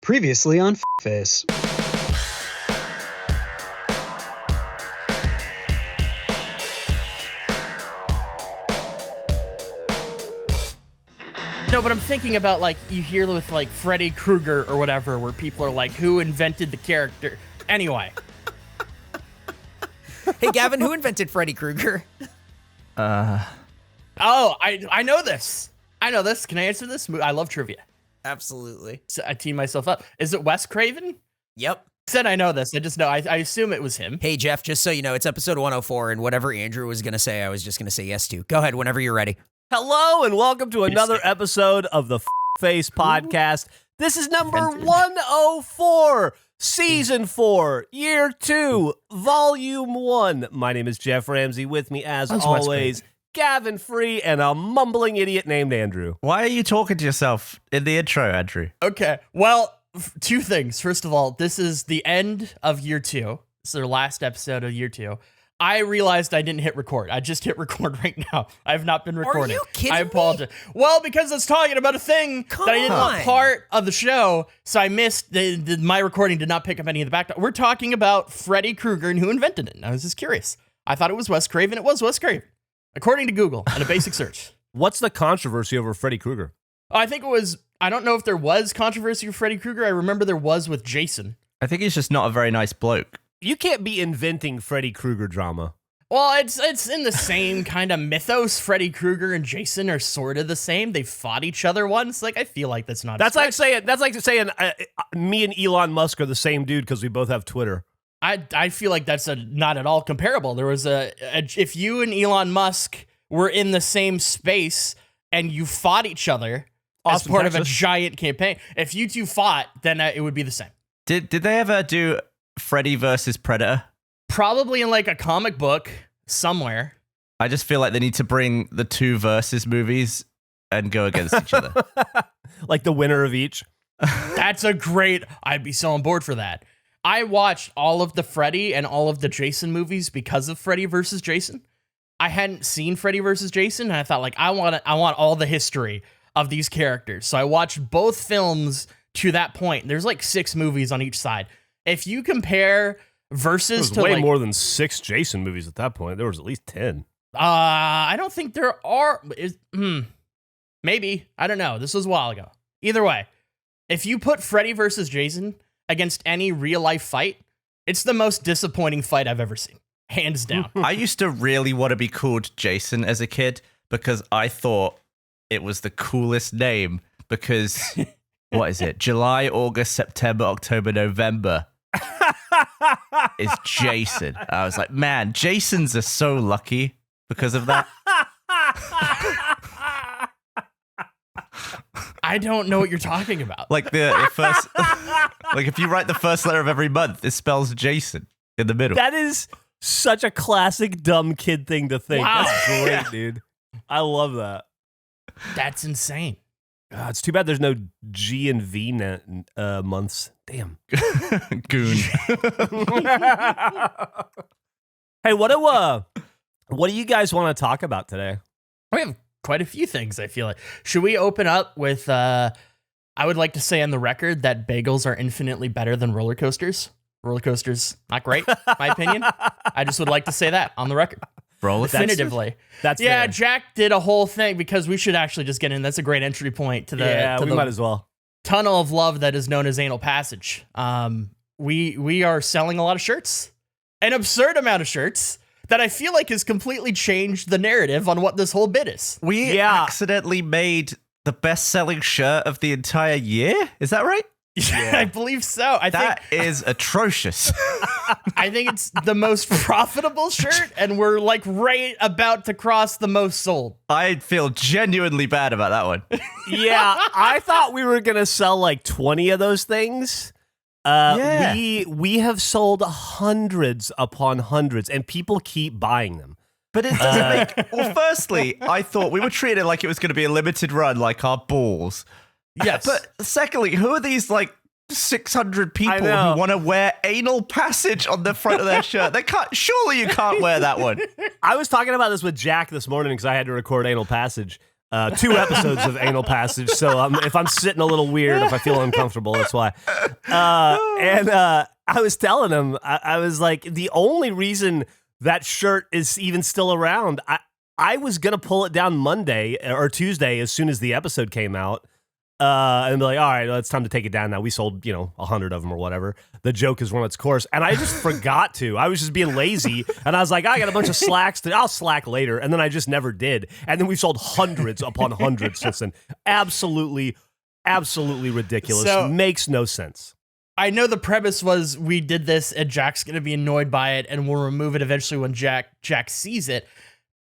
Previously on KFace. No, but I'm thinking about, like, you hear with, like, Freddy Kruger or whatever, where people are like, who invented the character? Anyway. Hey, Gavin, who invented Freddy Krueger? Oh, I know this. I know this. Can I answer this? I love trivia. Absolutely. So I team myself up. Is it Wes Craven? Yep. Said I know this. I just know. I assume it was him. Hey, Geoff, just so you know, it's episode 104, and whatever Andrew was going to say, I was just going to say yes to. Go ahead whenever you're ready. Hello and welcome to another episode of the KFace podcast. This is number 104, season 4, year 2, volume 1. My name is Geoff Ramsey. With me, as always, Gavin Free and a mumbling idiot named Andrew. Why are you talking to yourself in the intro, Andrew? Okay. Well, two things. First of all, this is the end of year 2. This is our last episode of year 2. I realized I didn't hit record. I just hit record right now. I have not been recording. Are you kidding I apologize. Well, because it's talking about a thing that I didn't want part of the show, so I missed. My recording did not pick up any of the back. We're talking about Freddy Kruger and who invented it. And I was just curious. I thought it was Wes Craven. It was Wes Craven, according to Google and a basic search. What's the controversy over Freddy Krueger? I think it was. I don't know if there was controversy with Freddy Krueger. I remember there was with Jason. I think he's just not a very nice bloke. You can't be inventing Freddy Krueger drama. Well, it's in the same kind of mythos. Freddy Krueger and Jason are sort of the same. They fought each other once. Like, I feel like that's not. That's like saying me and Elon Musk are the same dude because we both have Twitter. I feel like that's not at all comparable. There was if you and Elon Musk were in the same space and you fought each other as part of a giant campaign, if you two fought, then it would be the same. Did they ever do Freddy versus Predator? Probably in like a comic book somewhere. I just feel like they need to bring the two versus movies and go against each other. Like the winner of each. That's I'd be so on board for that. I watched all of the Freddy and all of the Jason movies because of Freddy versus Jason. I hadn't seen Freddy versus Jason, and I thought, like, I want all the history of these characters. So I watched both films to that point. There's like 6 movies on each side. If you compare versus to way more than 6 Jason movies at that point. There was at least 10. I don't think there are. Maybe. I don't know. This was a while ago. Either way, if you put Freddy versus Jason against any real life fight, it's the most disappointing fight I've ever seen. Hands down. I used to really want to be called Jason as a kid because I thought it was the coolest name because, what is it? July, August, September, October, November is Jason. I was like, man, Jasons are so lucky because of that. I don't know what you're talking about. Like the first, like if you write the first letter of every month, it spells Jason in the middle. That is such a classic dumb kid thing to think. Wow. That's great, dude. I love that. That's insane. It's too bad there's no G and V months. Damn. Goon. Hey, what do you guys want to talk about today? We have quite a few things, I feel like. Should we open up with, I would like to say on the record that bagels are infinitely better than roller coasters. Roller coasters, not great, my opinion. I just would like to say that on the record. Definitively. That's yeah, fair. Jack did a whole thing because we should actually just get in. That's a great entry point to the, yeah, to we the might as well. tunnel of love that is known as Anal Passage. We are selling a lot of shirts, an absurd amount of shirts that I feel like has completely changed the narrative on what this whole bit is. We accidentally made the best-selling shirt of the entire year. Is that right? Yeah, I believe so. That is atrocious. I think it's the most profitable shirt, and we're like right about to cross the most sold. I feel genuinely bad about that one. Yeah, I thought we were going to sell like 20 of those things. We have sold hundreds upon hundreds, and people keep buying them. But it doesn't make... Well, firstly, I thought we were treating it like it was going to be a limited run, like our balls. Yes. But secondly, who are these, like, 600 people who want to wear Anal Passage on the front of their shirt? Surely you can't wear that one. I was talking about this with Jack this morning because I had to record Anal Passage. 2 episodes of anal passage. So if I'm sitting a little weird, if I feel uncomfortable, that's why. I was telling him, I was like, the only reason that shirt is even still around, I was going to pull it down Monday or Tuesday as soon as the episode came out. And be like, all right, well, it's time to take it down now. We sold, 100 of them or whatever. The joke has run its course. And I just forgot to. I was just being lazy. And I was like, I got a bunch of slacks. I'll slack later. And then I just never did. And then we sold hundreds upon hundreds since then. Absolutely ridiculous. So, makes no sense. I know the premise was we did this and Jack's going to be annoyed by it and we'll remove it eventually when Jack sees it.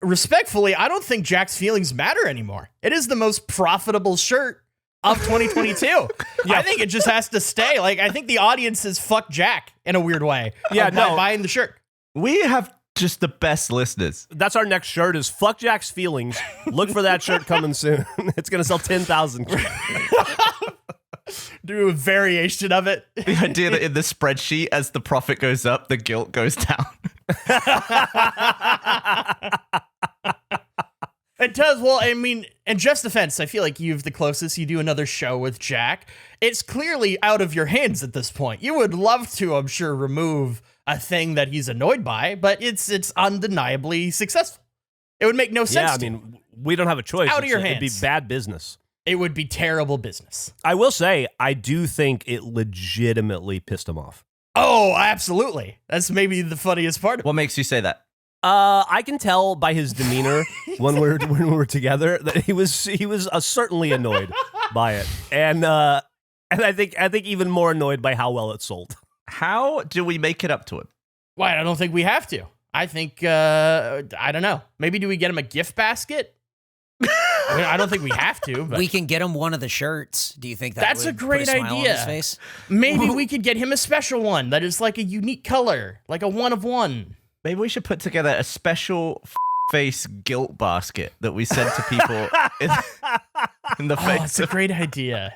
Respectfully, I don't think Jack's feelings matter anymore. It is the most profitable shirt of 2022. I think it just has to stay. Like, I think the audience is fuck Jack in a weird way. Yeah, buying the shirt. We have just the best listeners. That's our next shirt is fuck Jack's feelings. Look for that shirt coming soon. It's going to sell 10,000. Do a variation of it. The idea that in the spreadsheet, as the profit goes up, the guilt goes down. It does. Well, I mean, in Just Defense, I feel like you've the closest. You do another show with Jack. It's clearly out of your hands at this point. You would love to, I'm sure, remove a thing that he's annoyed by, but it's undeniably successful. It would make no sense. Yeah, I mean, we don't have a choice. Out of your hands. It'd be bad business. It would be terrible business. I will say, I do think it legitimately pissed him off. Oh, absolutely. That's maybe the funniest part of it. What makes you say that? I can tell by his demeanor when we're together that he was certainly annoyed by it, and I think even more annoyed by how well it sold. How do we make it up to him? Why? I don't think we have to. I think I don't know. Maybe do we get him a gift basket? I mean, I don't think we have to. But We can get him one of the shirts. Do you think that's would a great put a smile on idea? his face? Maybe we could get him a special one that is like a unique color, like a one of one. Maybe we should put together a special face guilt basket that we send to people in the face. Oh, it's a great idea.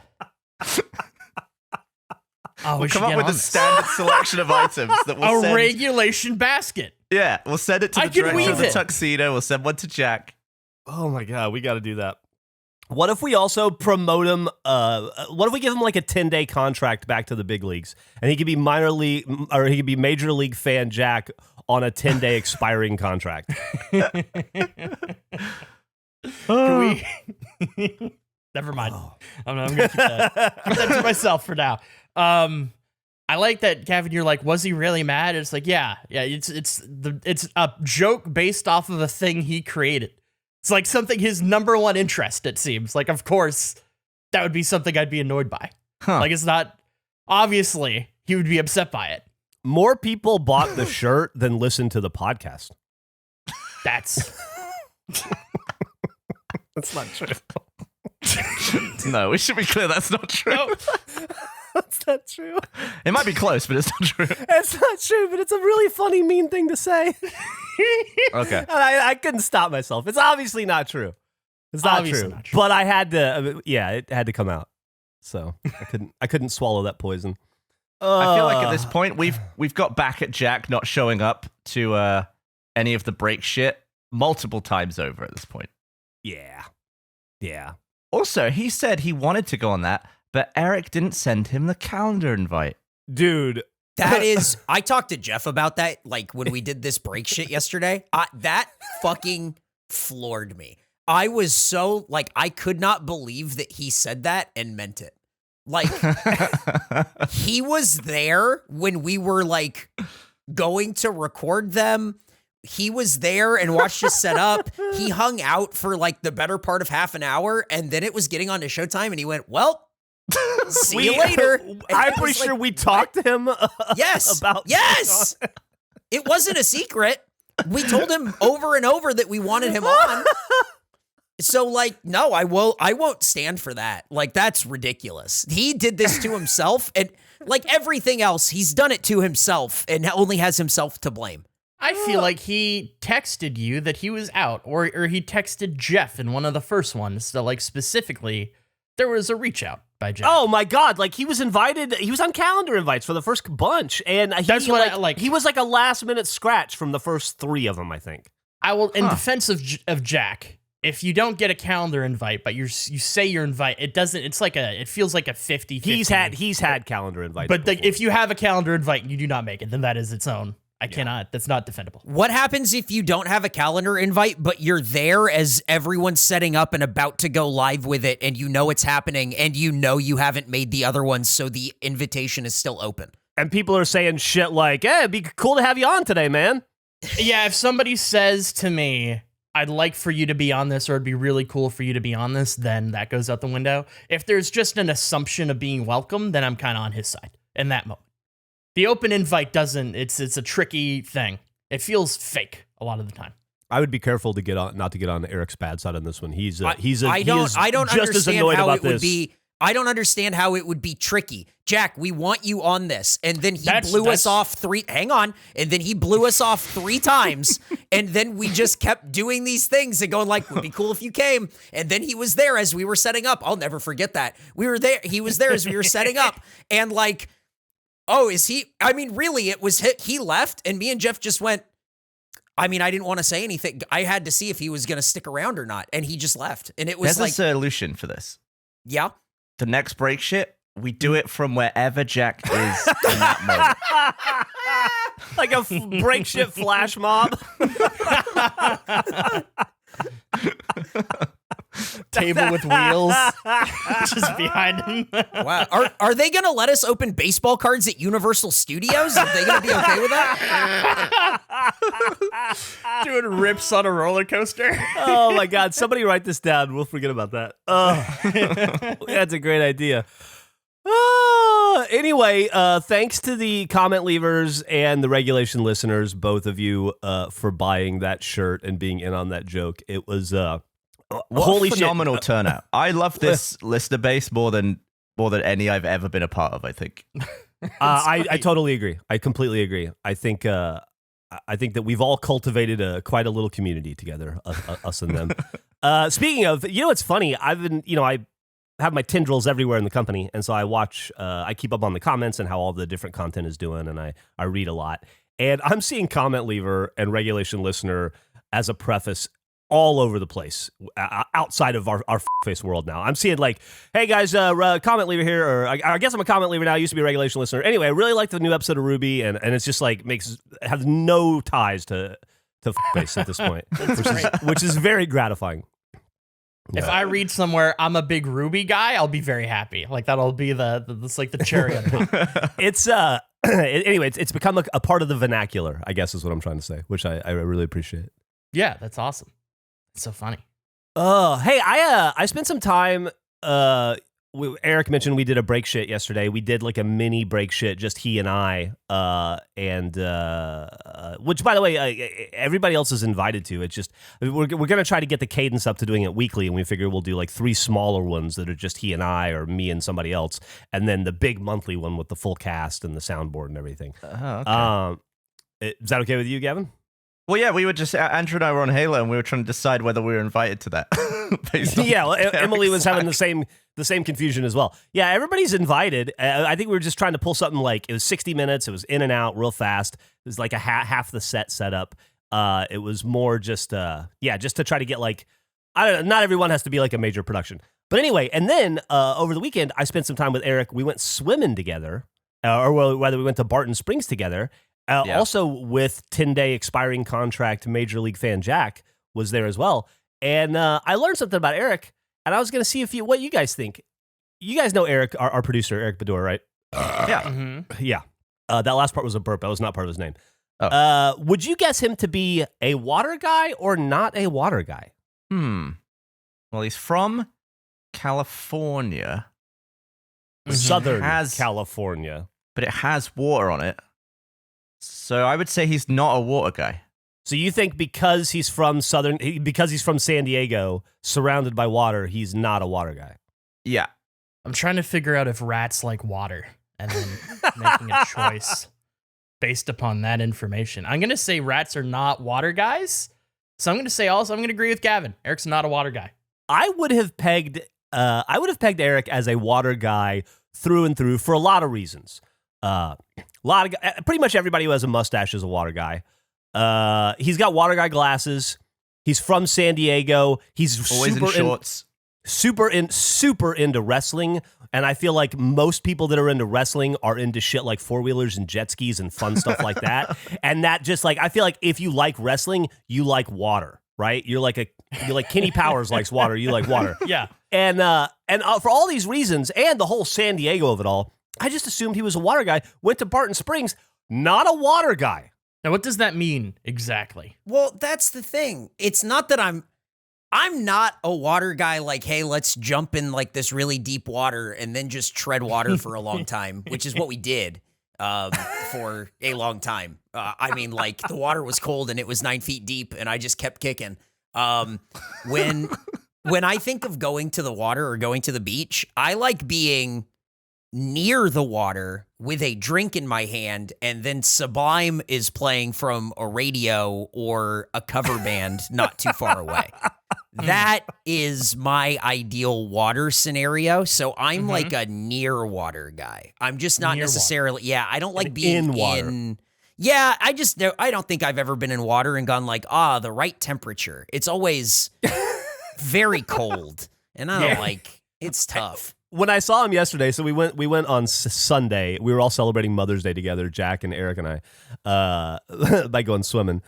Oh, We'll come up with a standard selection of items that we'll send. Regulation basket. Yeah, we'll send it to I the can director weave of the it. tuxedo. We'll send one to Jack. Oh my god, we got to do that. What if we also promote him? What if we give him like a 10-day contract back to the big leagues, and he could be major league fan Jack on a 10-day expiring contract? Can we? Never mind. I'm going to keep that to myself for now. I like that, Gavin. You're like, was he really mad? It's like, yeah. It's a joke based off of a thing he created. It's like something his number one interest. It seems like, of course, that would be something I'd be annoyed by. Like, it's not. Obviously, he would be upset by it. More people bought the shirt than listened to the podcast. That's That's not true. No, we should be clear that's not true. no. That's not true. It might be close, but it's not true. It's not true, but it's a really funny, mean thing to say. Okay. And I couldn't stop myself. It's obviously not true. It's not Obviously true. not true. But I had to. It had to come out. So I couldn't swallow that poison. I feel like at this point we've got back at Jack not showing up to any of the break shit multiple times over at this point. Yeah. Also, he said he wanted to go on that, but Eric didn't send him the calendar invite. Dude. That is, I talked to Geoff about that, like when we did this break shit yesterday. That fucking floored me. I was so, like, I could not believe that he said that and meant it. Like, he was there when we were, like, going to record them. He was there and watched us set up. He hung out for, like, the better part of half an hour, and then it was getting on to showtime, and he went, well, see you later. And I'm I pretty was sure like, we talked to him Yes. about Yes. It wasn't a secret. We told him over and over that we wanted him on. So, like, no, I won't stand for that. Like, that's ridiculous. He did this to himself, and like everything else, he's done it to himself and only has himself to blame. I feel like he texted you that he was out, or he texted Geoff in one of the first ones. So, like, specifically, there was a reach out by Geoff. Oh my god! Like he was invited. He was on calendar invites for the first bunch, and That's what I like. He was like a last minute scratch from the first 3 of them, I think. I will, in defense of Jack, if you don't get a calendar invite, but you say you're invited, it feels like a 50-50. He's had calendar invites. But before. if you have a calendar invite and you do not make it, then that is its own. That's not defendable. What happens if you don't have a calendar invite, but you're there as everyone's setting up and about to go live with it, and you know it's happening, and you know you haven't made the other ones, so the invitation is still open? And people are saying shit like, hey, it'd be cool to have you on today, man. Yeah, if somebody says to me, I'd like for you to be on this, or it'd be really cool for you to be on this, then that goes out the window. If there's just an assumption of being welcome, then I'm kind of on his side in that moment. The open invite doesn't, it's a tricky thing. It feels fake a lot of the time. I would be careful not to get on Eric's bad side on this one. I don't understand how it would be. I don't understand how it would be tricky. Jack, we want you on this. And then he blew us off hang on. And then he blew us off 3 times. And then we just kept doing these things and going like, would be cool if you came. And then he was there as we were setting up. I'll never forget that. He was there as we were setting up. And like, oh, is he? I mean, really, it was he left, and me and Geoff just went. I mean, I didn't want to say anything. I had to see if he was going to stick around or not, and he just left. And it was There's a solution for this. Yeah. The next break shit, we do it from wherever Jack is in that moment. Like a break shit flash mob. Table with wheels just behind him. Wow. Are they going to let us open baseball cards at Universal Studios? Are they going to be okay with that? Doing rips on a roller coaster. Oh my God. Somebody write this down. We'll forget about that. Oh, that's a great idea. Anyway, thanks to the comment leavers and the regulation listeners, both of you, for buying that shirt and being in on that joke. It was holy phenomenal turnout. I love this listener base more than any I've ever been a part of, I think. I totally agree. I completely agree. I think that we've all cultivated quite a little community together, us and them. Speaking of, it's funny. I've been, I have my tendrils everywhere in the company, and so I keep up on the comments and how all the different content is doing, and I read a lot. And I'm seeing comment leaver and regulation listener as a preface all over the place outside of our face world now. I'm seeing like, hey guys, comment leaver here, or I guess I'm a comment leaver now. I used to be a regulation listener. Anyway, I really like the new episode of Ruby, and it's just like has no ties to face at this point, which is very gratifying. If I read somewhere I'm a big Ruby guy, I'll be very happy. Like that'll be the cherry on top. It's anyway, it's become a part of the vernacular, I guess is what I'm trying to say, which I really appreciate. Yeah, that's awesome. It's so funny. Hey, I spent some time. Eric mentioned we did a break shit yesterday. We did like a mini break shit, just he and I. Which, by the way, everybody else is invited to. It's just we're gonna try to get the cadence up to doing it weekly, and we figure we'll do like 3 smaller ones that are just he and I, or me and somebody else, and then the big monthly one with the full cast and the soundboard and everything. Okay. Is that okay with you, Gavin? Well, yeah, we were just Andrew and I were on Halo, and we were trying to decide whether we were invited to that. Yeah, well, Emily was having the same confusion as well. Yeah, everybody's invited. I think we were just trying to pull something like it was 60 minutes. It was in and out real fast. It was like a half the set up. It was more just just to try to get like, I don't know. Not everyone has to be like a major production, but anyway. And then over the weekend, I spent some time with Eric. We went swimming together, or whether we went to Barton Springs together. Also with 10-day expiring contract, Major League fan Jack was there as well. And I learned something about Eric, and I was going to see what you guys think. You guys know Eric, our producer, Eric Bador, right? Yeah. Mm-hmm. Yeah. That last part was a burp. That was not part of his name. Oh. Would you guess him to be a water guy or not a water guy? Well, he's from California. Southern California. But it has water on it. So I would say he's not a water guy. So you think because he's from San Diego, surrounded by water, he's not a water guy? Yeah. I'm trying to figure out if rats like water and then making a choice based upon that information. I'm going to say rats are not water guys. So I'm going to say also, I'm going to agree with Gavin. Eric's not a water guy. I would have pegged Eric as a water guy through and through for a lot of reasons. Pretty much everybody who has a mustache is a water guy. He's got water guy glasses. He's from San Diego. He's Always in shorts. super into wrestling, and I feel like most people that are into wrestling are into shit like four-wheelers and jet skis and fun stuff like that. And that just like, I feel like if you like wrestling, you like water, right? You're like Kenny Powers likes water, you like water. Yeah. And for all these reasons and the whole San Diego of it all, I just assumed he was a water guy. Went to Barton Springs, not a water guy. Now, what does that mean exactly? Well, that's the thing. It's not that I'm not a water guy like, hey, let's jump in like this really deep water and then just tread water for a long time, which is what we did for a long time. I mean, like the water was cold and it was 9 feet deep and I just kept kicking. When I think of going to the water or going to the beach, I like being near the water with a drink in my hand, and then Sublime is playing from a radio or a cover band not too far away. That is my ideal water scenario. So I'm like a near water guy. I'm just not Near necessarily, I don't like being in water. Yeah, I don't think I've ever been in water and gone like, the right temperature. It's always very cold, and I don't like, it's tough. When I saw him yesterday, so we went on Sunday. We were all celebrating Mother's Day together, Jack and Eric and I, by going swimming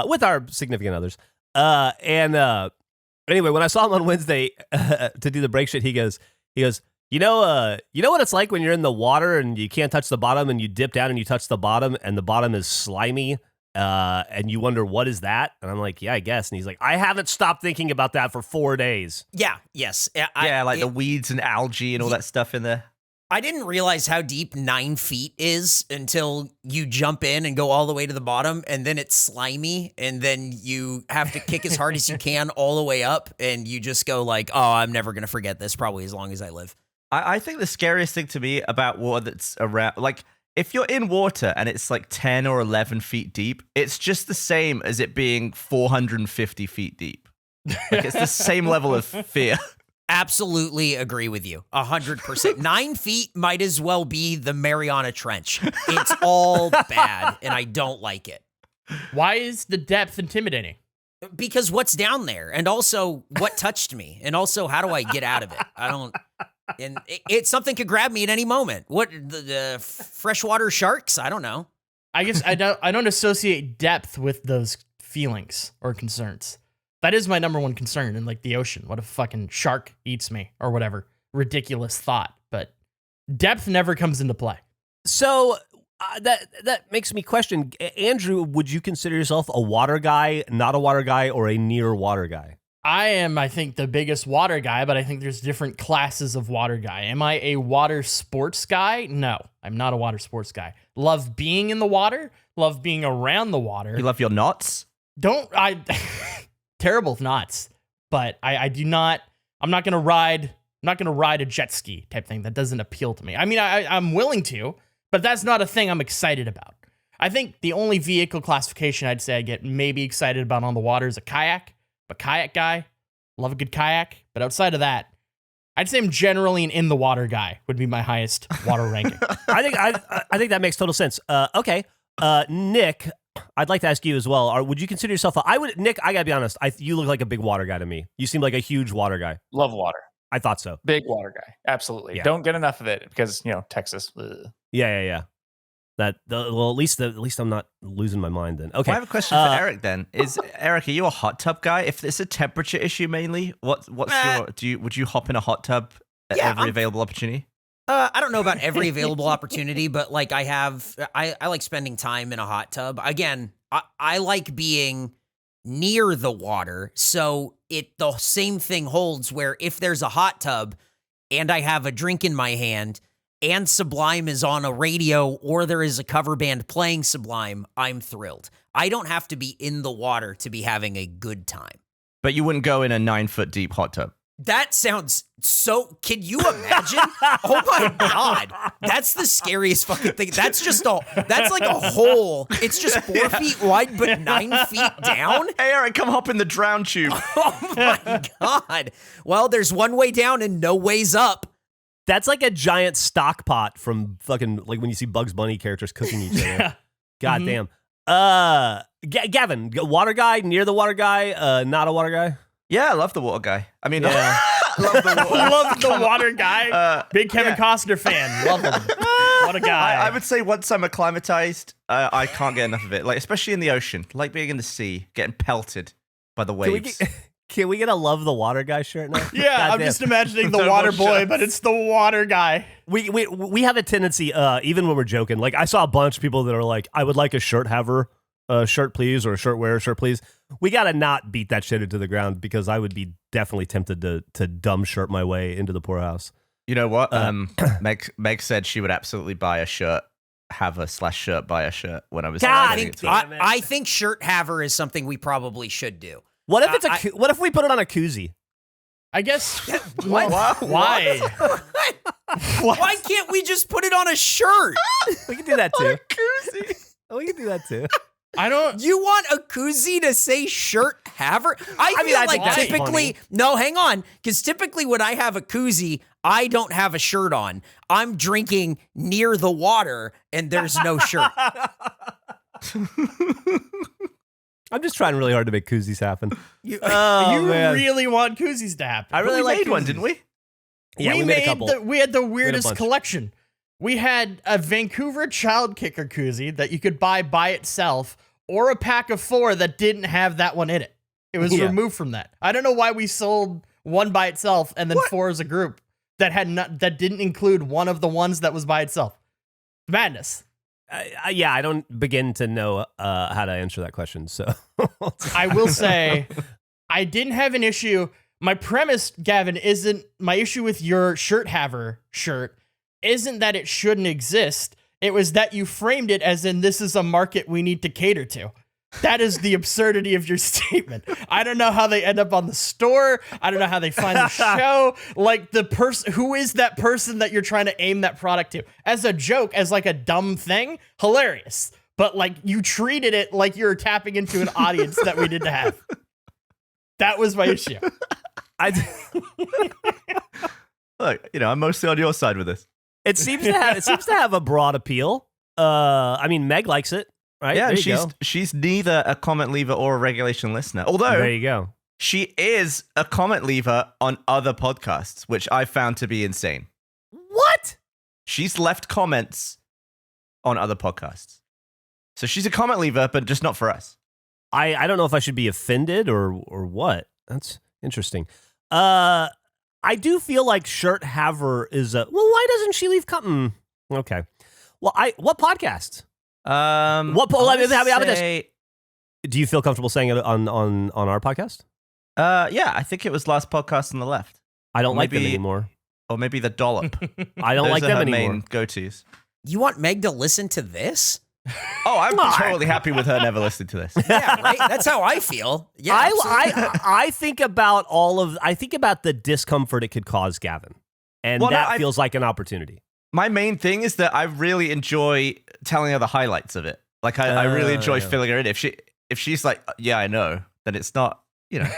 with our significant others. Anyway, when I saw him on Wednesday to do the break shit, he goes, you know what it's like when you're in the water and you can't touch the bottom, and you dip down and you touch the bottom, and the bottom is slimy. And you wonder, what is that? And I'm like, yeah, I guess. And he's like, I haven't stopped thinking about that for 4 days. Yeah, yes. The weeds and algae and all that stuff in there. I didn't realize how deep 9 feet is until you jump in and go all the way to the bottom, and then it's slimy, and then you have to kick as hard as you can all the way up, and you just go like, I'm never going to forget this probably as long as I live. I think the scariest thing to me about water that's around, like, if you're in water and it's like 10 or 11 feet deep, it's just the same as it being 450 feet deep. Like, it's the same level of fear. Absolutely agree with you. 100%. 9 feet might as well be the Mariana Trench. It's all bad, and I don't like it. Why is the depth intimidating? Because what's down there, and also what touched me, and also how do I get out of it? I don't... And something could grab me at any moment. What, the freshwater sharks? I don't know. I guess I don't associate depth with those feelings or concerns. That is my number one concern in like the ocean. What if a fucking shark eats me or whatever? Ridiculous thought, but depth never comes into play. So that makes me question, Andrew, would you consider yourself a water guy, not a water guy, or a near water guy? I am, I think, the biggest water guy, but I think there's different classes of water guy. Am I a water sports guy? No, I'm not a water sports guy. Love being in the water, love being around the water. You love your knots? Terrible with knots, but I do not, I'm not going to ride a jet ski type thing. That doesn't appeal to me. I mean, I'm willing to, but that's not a thing I'm excited about. I think the only vehicle classification I'd say I get maybe excited about on the water is a kayak. A kayak guy, love a good kayak, but outside of that, I'd say I'm generally an in the water guy. Would be my highest water ranking. I think that makes total sense. Okay, Nick, I'd like to ask you as well. Would you consider yourself Nick? I gotta be honest. You look like a big water guy to me. You seem like a huge water guy. Love water. I thought so. Big water guy. Absolutely. Yeah. Don't get enough of it because Texas. Ugh. Yeah. At least I'm not losing my mind then. Okay. I have a question for Eric then. Eric, are you a hot tub guy? If it's a temperature issue mainly, would you hop in a hot tub at every available opportunity? I don't know about every available opportunity, but like I like spending time in a hot tub. Again, I like being near the water. So the same thing holds where if there's a hot tub and I have a drink in my hand and Sublime is on a radio or there is a cover band playing Sublime, I'm thrilled. I don't have to be in the water to be having a good time. But you wouldn't go in a 9-foot deep hot tub. That sounds so... Can you imagine? Oh my God. That's the scariest fucking thing. That's like a hole. It's just 4 feet wide, but 9 feet down. Hey, Eric, come hop in the drown tube. Oh my God. Well, there's one way down and no ways up. That's like a giant stock pot from fucking, like when you see Bugs Bunny characters cooking each other. God damn. Gavin, water guy, near the water guy, not a water guy? Yeah, I love the water guy. I mean, Yeah. I love the water. Love the water guy. Big Kevin Costner fan. Love him. What a guy. I would say once I'm acclimatized, I can't get enough of it. Like, especially in the ocean, like being in the sea, getting pelted by the waves. Can we get a love the water guy shirt now? Yeah, I'm Goddamn. just imagining the No water more boy, shirts. but it's the water guy. We have a tendency, even when we're joking. Like I saw a bunch of people that are like, I would like a shirt haver, shirt please, or a shirt wearer, shirt please. We gotta not beat that shit into the ground because I would be definitely tempted to dumb shirt my way into the poorhouse. You know what? Meg said she would absolutely buy a shirt, haver/shirt buyer shirt when I was. God, getting it to damn her. it. I think shirt haver is something we probably should do. What if it's what if we put it on a koozie? I guess. What? Why? Why can't we just put it on a shirt? We can do that too. We can do that too. I don't. You want a koozie to say shirt haver? I mean, feel I like think that's typically, no, hang on. Because typically when I have a koozie, I don't have a shirt on. I'm drinking near the water and there's no shirt. I'm just trying really hard to make koozies happen. You man. really want koozies to happen. I really we like made one, koozies. didn't we? Yeah, we made a couple. We had the weirdest bunch. collection. We had a Vancouver Child Kicker koozie that you could buy by itself, or a pack of 4 that didn't have that one in it. It was Yeah. removed from that. I don't know why we sold one by itself and then 4 as a group that that didn't include one of the ones that was by itself. Madness. Yeah, I don't begin to know how to answer that question. So I will say, I didn't have an issue. My premise, Gavin, isn't my issue with your shirt haver shirt. Isn't that it shouldn't exist. It was that you framed it as in this is a market we need to cater to. That is the absurdity of your statement. I don't know how they end up on the store. I don't know how they find the show. Like the person, who is that person that you're trying to aim that product to? As a joke, as like a dumb thing, hilarious. But like you treated it like you were tapping into an audience that we didn't have. That was my issue. Look, I'm mostly on your side with this. it seems to have a broad appeal. I mean, Meg likes it, right? Yeah, There and you go. she's neither a comment leaver or a regulation listener. Although There you go. she is a comment leaver on other podcasts, which I found to be insane. What? She's left comments on other podcasts. So she's a comment leaver, but just not for us. I don't know if I should be offended or what. That's interesting. I do feel like shirt haver is a well. Why doesn't she leave comment? Okay. Well, what podcast? What? Let me say, do you feel comfortable saying it on our podcast? yeah, I think it was last podcast on the left, I don't like them maybe- anymore. or maybe the dollop. I don't Those like are them her anymore. main go-tos. You want Meg to listen to this? Oh, I'm totally happy with her never listening to this. Yeah, right? That's how I feel. Yeah, absolutely. I think about I think about the discomfort it could cause Gavin, and Well, no, that feels like an opportunity. My main thing is that I really enjoy telling her the highlights of it. Like I really enjoy yeah. filling her in. If she's like, yeah, I know, then it's not,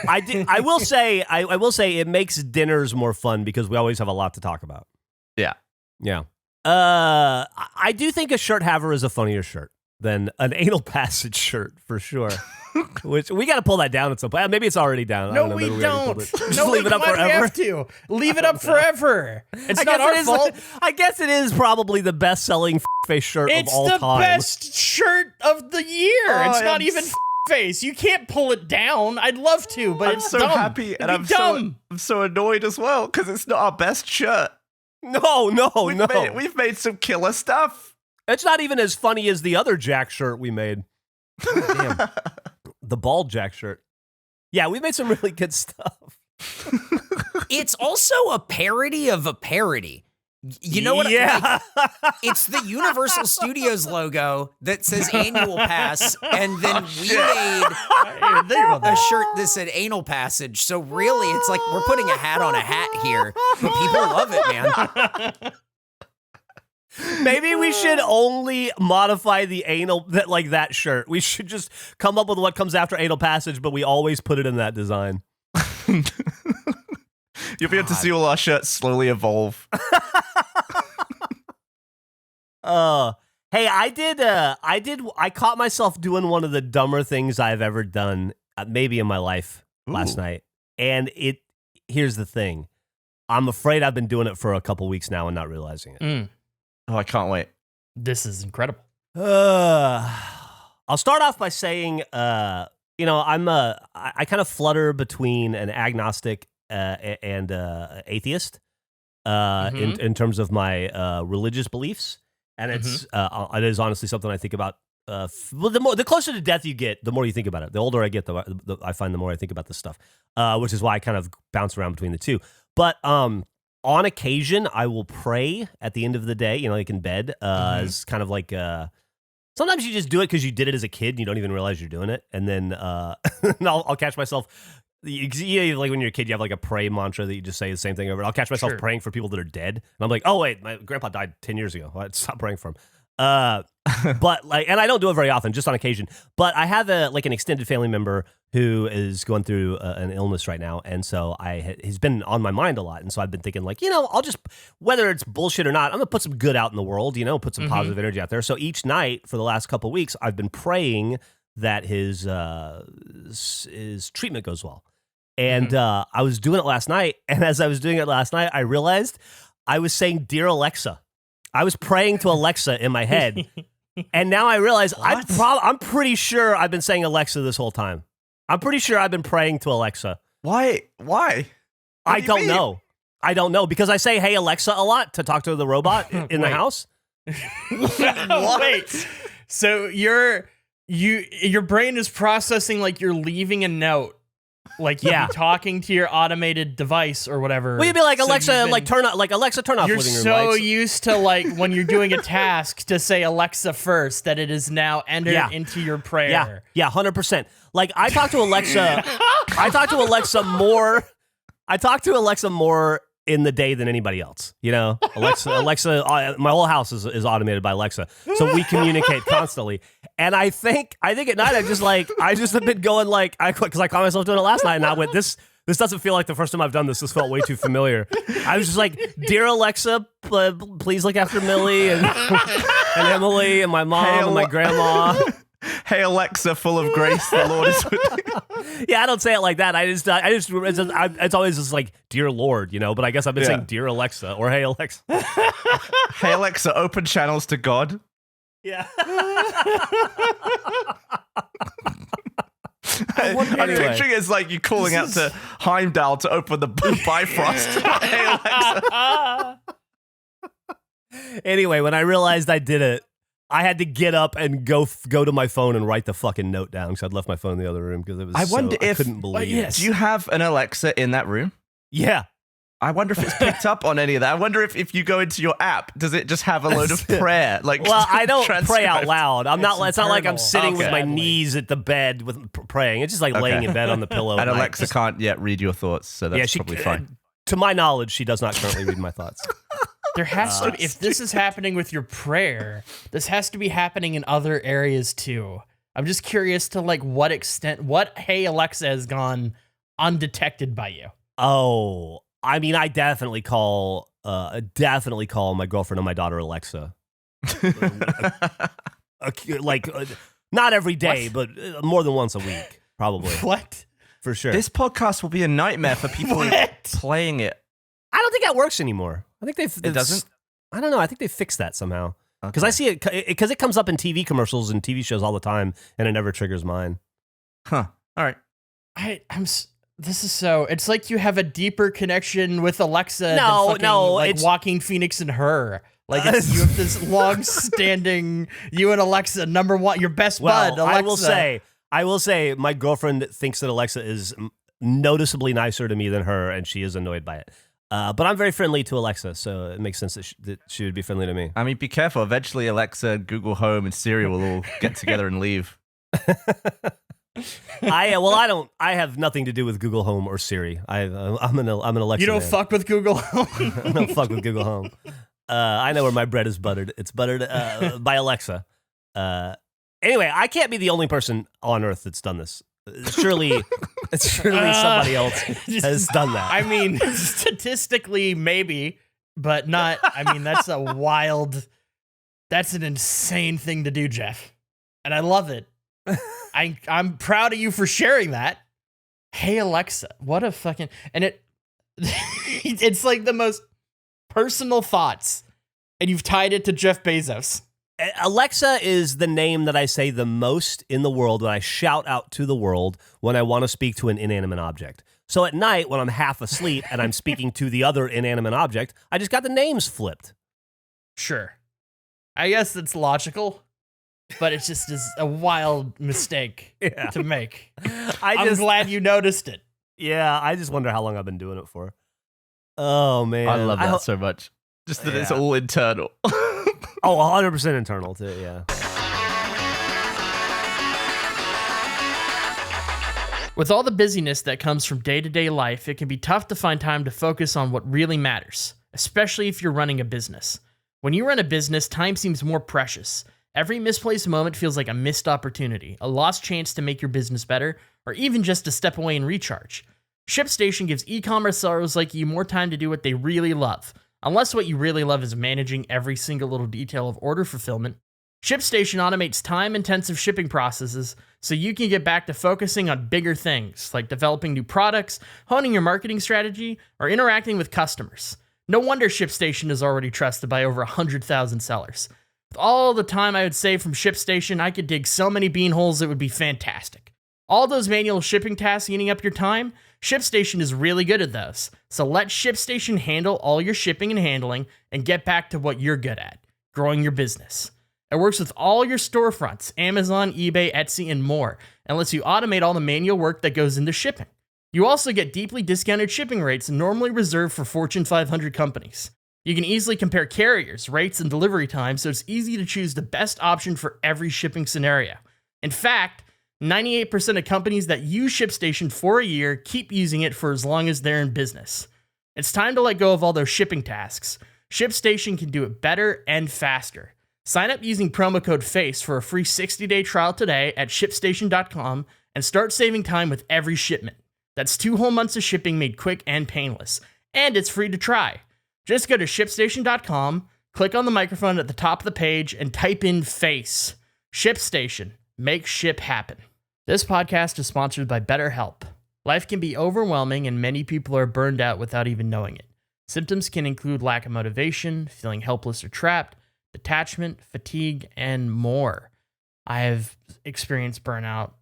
I will say I will say it makes dinners more fun because we always have a lot to talk about. Yeah. Yeah. I do think a shirt haver is a funnier shirt than an anal passage shirt for sure. Which we got to pull that down at some point. Maybe it's already down. I No, don't know. we Maybe we already don't. pulled it. Just No, leave it up why do we forever. have to leave it up forever. It's I not guess our it is. fault. I guess it is probably the best-selling face shirt It's of all the time. best shirt of the year. Oh, it's I not am even face. You can't pull it down. I'd love to, but I'm it's so dumb. happy and It'd be dumb. I'm so annoyed as well because it's not our best shirt. No. We've made some killer stuff. It's not even as funny as the other Jack shirt we made. Damn. The bald Jack shirt. Yeah, we made some really good stuff. It's also a parody of a parody. You know what? Yeah. Like, it's the Universal Studios logo that says annual pass, and then we made I didn't think about a that. shirt that said anal passage. So really, it's like we're putting a hat on a hat here, but people love it, man. Maybe we should only modify the anal that shirt. We should just come up with what comes after anal passage, but we always put it in that design. You'll be able to see all our shirts slowly evolve. Hey, I caught myself doing one of the dumber things I've ever done, maybe in my life last night. And here's the thing. I'm afraid I've been doing it for a couple weeks now and not realizing it. Oh, I can't wait. This is incredible. I'll start off by saying, I kind of flutter between an agnostic and atheist in terms of my religious beliefs, and it is honestly something I think about. The closer to death you get, the more you think about it. The older I get, I find the more I think about this stuff, which is why I kind of bounce around between the two. But on occasion, I will pray at the end of the day, like in bed, as kind of like sometimes you just do it because you did it as a kid and you don't even realize you're doing it. And then I'll catch myself. Like when you're a kid, you have like a pray mantra that you just say the same thing over. I'll catch myself praying for people that are dead. And I'm like, oh, wait, my grandpa died 10 years ago. I'd stop praying for him. But like, and I don't do it very often, just on occasion. But I have an extended family member who is going through an illness right now, and so he's been on my mind a lot. And so I've been thinking, like, I'll just, whether it's bullshit or not, I'm gonna put some good out in the world, put some positive energy out there. So each night for the last couple of weeks, I've been praying that his treatment goes well. And I was doing it last night, and as I was doing it last night, I realized I was saying, "Dear Alexa." I was praying to Alexa in my head, and now I realize I'm pretty sure I've been saying Alexa this whole time. I'm pretty sure I've been praying to Alexa. Why? I don't know. I don't know, because I say, "Hey Alexa" a lot to talk to the robot in the house. Wait. So your brain is processing like you're leaving a note. Like, you'd be talking to your automated device or whatever. Well, you'd be like, Alexa, turn off You're living room so lights. used to, like, when you're doing a task to say Alexa first that it is now entered into your prayer. Yeah, 100%. Like, I talk to Alexa. I talk to Alexa more. I talk to Alexa more in the day than anybody else. Alexa. My whole house is automated by Alexa, so we communicate constantly. And I think at night I just have been going like, because I caught myself doing it last night, and I went, this doesn't feel like the first time I've done this. This felt way too familiar. I was just like, "Dear Alexa, please look after Millie and Emily and my mom and my grandma." Hey Alexa, full of grace, the Lord is with you. Yeah, I don't say it like that. It's always just like, "Dear Lord," But I guess I've been saying "Dear Alexa" or "Hey Alexa." Hey Alexa, open channels to God. Yeah. I'm picturing it as like you calling out to Heimdall to open the Bifrost. Hey Alexa. Anyway, when I realized I did it, I had to get up and go to my phone and write the fucking note down, because I'd left my phone in the other room because it was. I couldn't believe it. Do you have an Alexa in that room? Yeah. I wonder if it's picked up on any of that. I wonder if you go into your app, does it just have a load of prayer? Well, I don't pray out loud. It's not like I'm sitting with my Sadly. knees at the bed praying. It's just like laying in bed on the pillow. And Alexa can't yet read your thoughts, so that's probably fine. To my knowledge, she does not currently read my thoughts. There has to, if this is happening with your prayer, this has to be happening in other areas too. I'm just curious to like what extent, what "Hey Alexa" has gone undetected by you. Oh, I mean, I definitely call my girlfriend and my daughter Alexa. Not every day, but more than once a week, probably. What? For sure. This podcast will be a nightmare for people playing it. I don't think that works anymore. I think It doesn't? I don't know. I think they fixed that somehow. Because I see it, because it comes up in TV commercials and TV shows all the time, and it never triggers mine. Huh. All right. This is so, it's like you have a deeper connection with Alexa than it's Joaquin Phoenix and Her. Like, you have this long-standing, you and Alexa, number one, your best bud, Alexa. I will say, my girlfriend thinks that Alexa is noticeably nicer to me than her, and she is annoyed by it. But I'm very friendly to Alexa, so it makes sense that she would be friendly to me. I mean, be careful. Eventually, Alexa, Google Home, and Siri will all get together and leave. I have nothing to do with Google Home or Siri. I'm an Alexa. You don't man. fuck with Google Home. I don't fuck with Google Home. I know where my bread is buttered. It's buttered by Alexa. Anyway, I can't be the only person on Earth that's done this. Surely somebody else has done that. I mean, statistically, maybe, but not. I mean, that's a wild That's an insane thing to do, Geoff. And I love it. I'm proud of you for sharing that. Hey, Alexa, what a fucking... And it's like the most personal thoughts. And you've tied it to Jeff Bezos. Alexa is the name that I say the most in the world when I shout out to the world when I want to speak to an inanimate object. So at night, when I'm half asleep and I'm speaking to the other inanimate object, I just got the names flipped. Sure. I guess it's logical, but it just is a wild mistake to make. I'm glad you noticed it. Yeah, I just wonder how long I've been doing it for. Oh, man. I love that so much. Just that it's all internal. Oh, 100% internal, too, yeah. With all the busyness that comes from day-to-day life, it can be tough to find time to focus on what really matters, especially if you're running a business. When you run a business, time seems more precious. Every misplaced moment feels like a missed opportunity, a lost chance to make your business better, or even just to step away and recharge. ShipStation gives e-commerce sellers like you more time to do what they really love. Unless what you really love is managing every single little detail of order fulfillment, ShipStation automates time-intensive shipping processes so you can get back to focusing on bigger things, like developing new products, honing your marketing strategy, or interacting with customers. No wonder ShipStation is already trusted by over 100,000 sellers. With all the time I would save from ShipStation, I could dig so many bean holes it would be fantastic. All those manual shipping tasks eating up your time, ShipStation is really good at those. So let ShipStation handle all your shipping and handling and get back to what you're good at, growing your business. It works with all your storefronts, Amazon, eBay, Etsy, and more, and lets you automate all the manual work that goes into shipping. You also get deeply discounted shipping rates normally reserved for Fortune 500 companies. You can easily compare carriers, rates, and delivery times, so it's easy to choose the best option for every shipping scenario. In fact, 98% of companies that use ShipStation for a year keep using it for as long as they're in business. It's time to let go of all those shipping tasks. ShipStation can do it better and faster. Sign up using promo code FACE for a free 60-day trial today at ShipStation.com and start saving time with every shipment. That's 2 whole months of shipping made quick and painless. And it's free to try. Just go to ShipStation.com, click on the microphone at the top of the page, and type in FACE. ShipStation. Make ship happen. This podcast is sponsored by BetterHelp. Life can be overwhelming and many people are burned out without even knowing it. Symptoms can include lack of motivation, feeling helpless or trapped, detachment, fatigue, and more. I have experienced burnout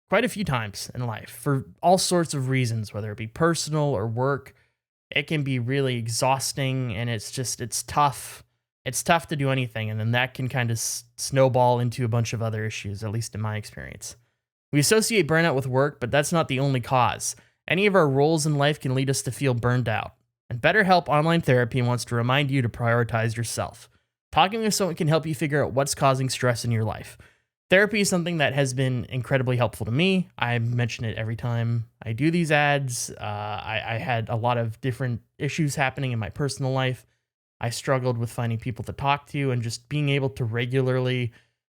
quite a few times in life for all sorts of reasons, whether it be personal or work. It can be really exhausting and it's tough. It's tough to do anything, and then that can kind of snowball into a bunch of other issues, at least in my experience. We associate burnout with work, but that's not the only cause. Any of our roles in life can lead us to feel burned out. And BetterHelp Online Therapy wants to remind you to prioritize yourself. Talking with someone can help you figure out what's causing stress in your life. Therapy is something that has been incredibly helpful to me. I mention it every time I do these ads. I had a lot of different issues happening in my personal life. I struggled with finding people to talk to, and just being able to regularly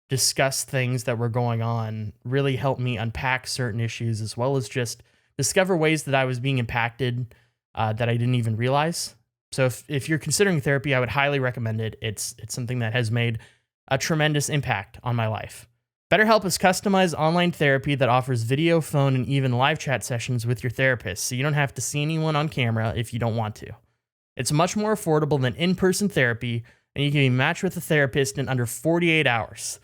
discuss things that were going on really helped me unpack certain issues, as well as just discover ways that I was being impacted that I didn't even realize. So if you're considering therapy, I would highly recommend it. It's something that has made a tremendous impact on my life. BetterHelp is customized online therapy that offers video, phone, and even live chat sessions with your therapist, so you don't have to see anyone on camera if you don't want to. It's much more affordable than in-person therapy, and you can be matched with a therapist in under 48 hours.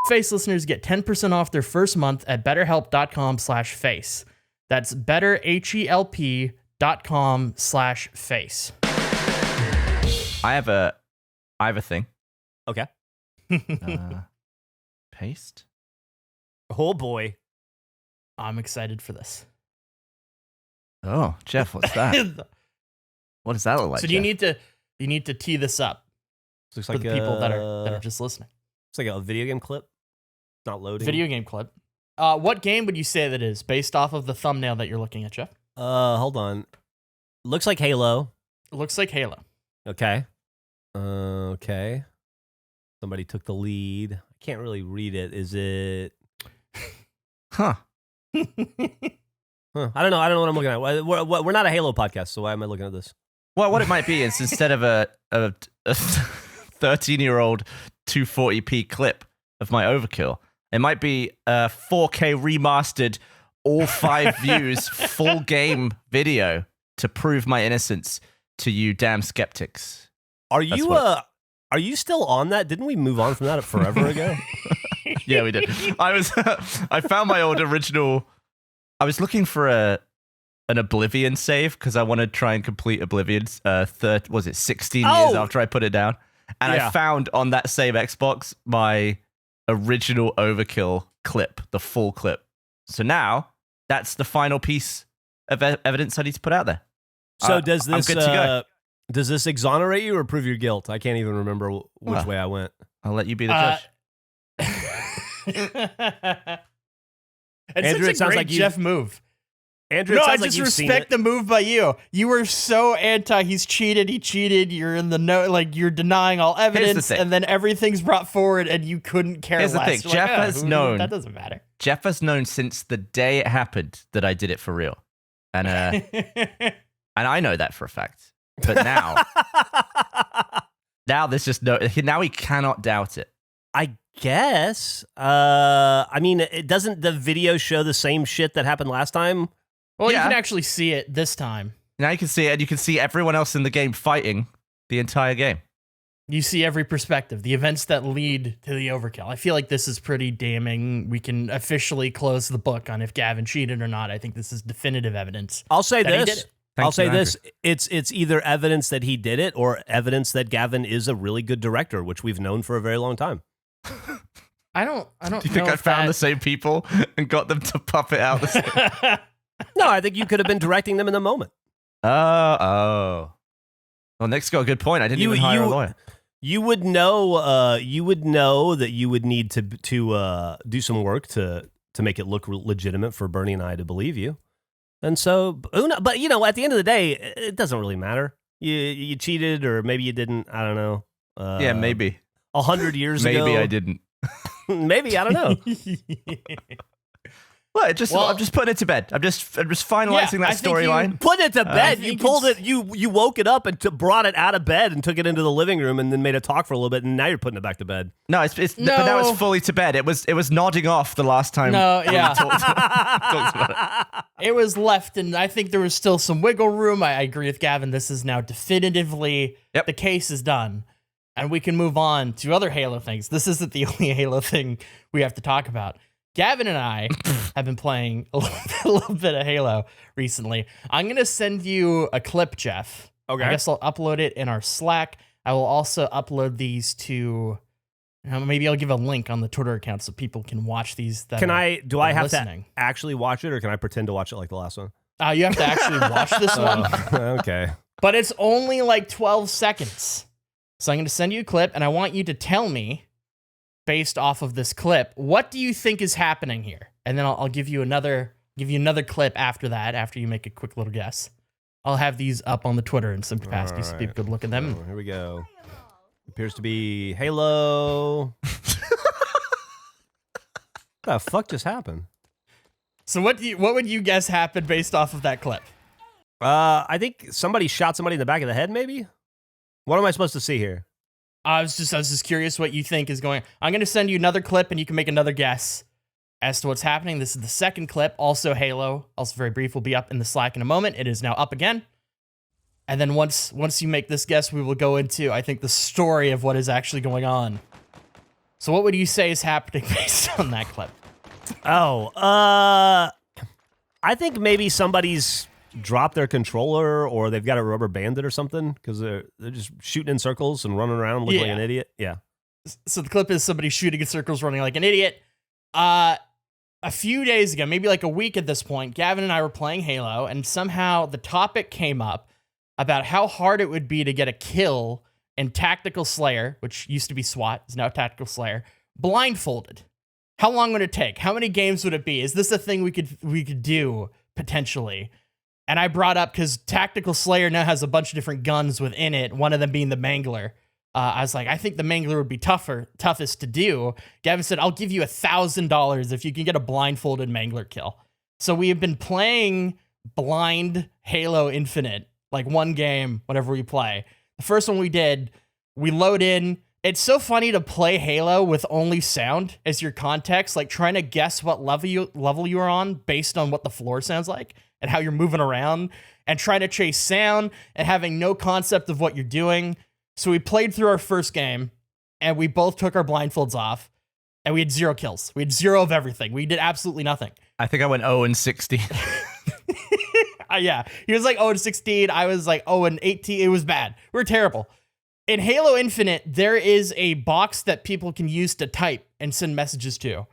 Face listeners get 10% off their first month at betterhelp.com/face. That's betterhelp.com/face. I have a thing. Okay. Paste. Oh boy. I'm excited for this. Oh, Geoff, what's that? What does that look like? So you need to tee this up Looks for like the people that are just listening. It's like a video game clip. It's not loading. Video game clip. What game would you say that is based off of the thumbnail that you're looking at, Geoff? Hold on. Looks like Halo. It looks like Halo. Okay. Okay. Somebody took the lead. I can't really read it. Is it? Huh. Huh. I don't know. I don't know what I'm looking at. We're not a Halo podcast, so why am I looking at this? Well, what it might be is instead of a 13-year-old 240p clip of my overkill. It might be a 4K remastered, all 5 views, full game video to prove my innocence to you damn skeptics. Are That's you still on that? Didn't we move on from that forever ago? Yeah, we did. I found my old original. I was looking for an Oblivion save because I want to try and complete Oblivion's 16 years after I put it down. And I found on that same Xbox my original Overkill clip, the full clip. So now that's the final piece of evidence I need to put out there. So does this I'm good to go. Does this exonerate you or prove your guilt? I can't even remember which way I went. I'll let you be the judge. It's Andrew, such it a sounds great like Jeff move. Andrew, No, it I sounds like just you've seen respect it. the move by you. You were so anti. He's cheated. He cheated. You're in the no. Like you're denying all evidence, thing. and then everything's brought forward, and you couldn't care Here's the less. thing. You're Jeff has known. That doesn't matter. Jeff has known since the day it happened that I did it for real. And and I know that for a fact. But now this just now he cannot doubt it. I guess. I mean, it doesn't the video show the same shit that happened last time? Well, Yeah. you can actually see it this time. Now you can see it, and you can see everyone else in the game fighting the entire game. You see every perspective, the events that lead to the overkill. I feel like this is pretty damning. We can officially close the book on if Gavin cheated or not. I think this is definitive evidence. I'll say that he this. did it. I'll say Andrew. this. It's either evidence that he did it or evidence that Gavin is a really good director, which we've known for a very long time. I don't Do you think know I if found that- the same people and got them to puppet out the same? No, I think you could have been directing them in the moment. Oh. Well, Nick's got a good point. I didn't even hire a lawyer. You would know. You would know that you would need to do some work to make it look legitimate for Bernie and I to believe you. And so, but you know, at the end of the day, it doesn't really matter. You cheated, or maybe you didn't. I don't know. Yeah, maybe. 100 years ago, Maybe I didn't. Maybe I don't know. Well, I'm Well- just putting it to bed. I'm just finalizing I that think you- storyline. Put it to bed. I You think pulled it's- it. You woke it up and brought it out of bed and took it into the living room and then made it talk for a little bit. And now you're putting it back to bed. No, but now No. it's fully to bed. It was nodding off the last time. No, yeah. talked about it. It was left, and I think there was still some wiggle room. I agree with Gavin. This is now definitively Yep. the case is done, and we can move on to other Halo things. This isn't the only Halo thing we have to talk about. Gavin and I have been playing a little bit of Halo recently. I'm going to send you a clip, Jeff. Okay. I guess I'll upload it in our Slack. I will also upload these to... maybe I'll give a link on the Twitter account so people can watch these. Do Do I have listening. to actually watch it, or can I pretend to watch it like the last one? You have to actually watch this one. Okay. But it's only like 12 seconds. So I'm going to send you a clip, and I want you to tell me, based off of this clip, what do you think is happening here? And then I'll give you another clip after that, after you make a quick little guess. I'll have these up on the Twitter in some capacity so people could look at them. Oh, here we go. Appears to be Halo. What the fuck just happened? So what would you guess happened based off of that clip? I think somebody shot somebody in the back of the head, maybe? What am I supposed to see here? I was just curious what you think is going on. I'm going to send you another clip, and you can make another guess as to what's happening. This is the second clip, also Halo, also very brief, will be up in the Slack in a moment. It is now up again. And then once you make this guess, we will go into, I think, the story of what is actually going on. So what would you say is happening based on that clip? Oh, I think maybe somebody's dropped their controller, or they've got a rubber banded or something, because they're just shooting in circles and running around looking like Yeah. an idiot. Yeah. So the clip is somebody shooting in circles, running like an idiot. A few days ago, maybe like a week at this point, Gavin and I were playing Halo, and somehow the topic came up about how hard it would be to get a kill in Tactical Slayer, which used to be SWAT, is now Tactical Slayer, blindfolded. How long would it take? How many games would it be? Is this a thing we could do potentially? And I brought up, because Tactical Slayer now has a bunch of different guns within it, one of them being the Mangler. I was like, I think the Mangler would be toughest to do. Gavin said, I'll give you $1,000 if you can get a blindfolded Mangler kill. So we have been playing blind Halo Infinite, like one game whenever we play. The first one we did, we load in, It's so funny to play Halo with only sound as your context, like trying to guess what level you are on based on what the floor sounds like and how you're moving around, and trying to chase sound and having no concept of what you're doing. So we played through our first game, and we both took our blindfolds off, and we had 0 kills. We had 0 of everything. We did absolutely nothing. I think I went 0-16. Yeah, he was like 0-16. I was like 0-18. It was bad. We were terrible. In Halo Infinite, there is a box that people can use to type and send messages to.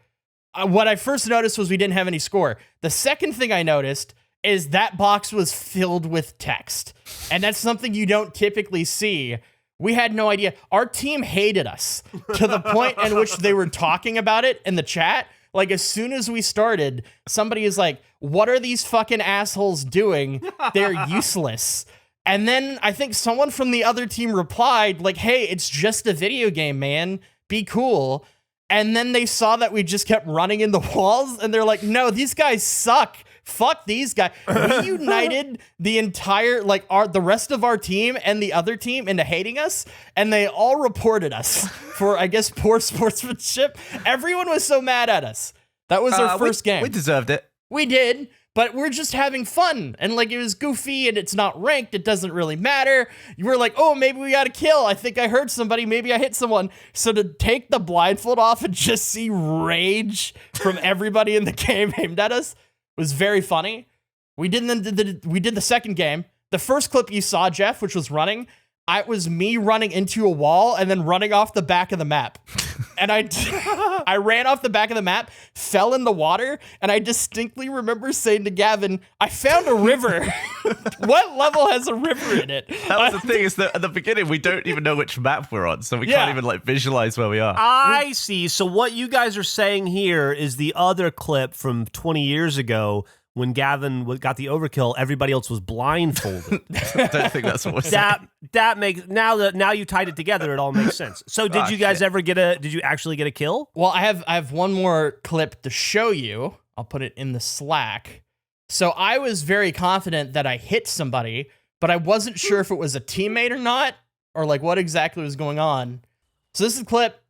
What I first noticed was we didn't have any score. The second thing I noticed is that box was filled with text. And that's something you don't typically see. We had no idea. Our team hated us to the point in which they were talking about it in the chat. Like, as soon as we started, somebody is like, what are these fucking assholes doing? They're useless. And then I think someone from the other team replied, like, hey, it's just a video game, man. Be cool. And then they saw that we just kept running in the walls, and they're like, no, these guys suck. Fuck these guys. We united the entire, like, the rest of our team and the other team into hating us, and they all reported us for, I guess, poor sportsmanship. Everyone was so mad at us. That was our first game. We deserved it. We did. But we're just having fun, and like, it was goofy, and it's not ranked. It doesn't really matter. You were like, oh, maybe we got a kill. I think I heard somebody. Maybe I hit someone. So to take the blindfold off and just see rage from everybody in the game aimed at us was very funny. We did the second game. The first clip you saw, Geoff, which was running, it was me running into a wall and then running off the back of the map. And I ran off the back of the map, fell in the water, and I distinctly remember saying to Gavin, I found a river. What level has a river in it? That was the thing, is that at the beginning, we don't even know which map we're on, so we can't even like visualize where we are. I see. So what you guys are saying here is the other clip from 20 years ago when Gavin got the overkill, everybody else was blindfolded. I don't think that's what we're saying. That makes now you tied it together, it all makes sense. So did you guys ever did you actually get a kill? Well, I have one more clip to show you. I'll put it in the Slack. So I was very confident that I hit somebody, but I wasn't sure if it was a teammate or not, or like what exactly was going on. So this is the clip.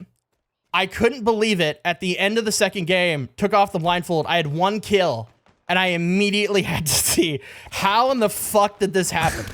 I couldn't believe it. At the end of the second game, took off the blindfold. I had 1 kill. And I immediately had to see, how in the fuck did this happen?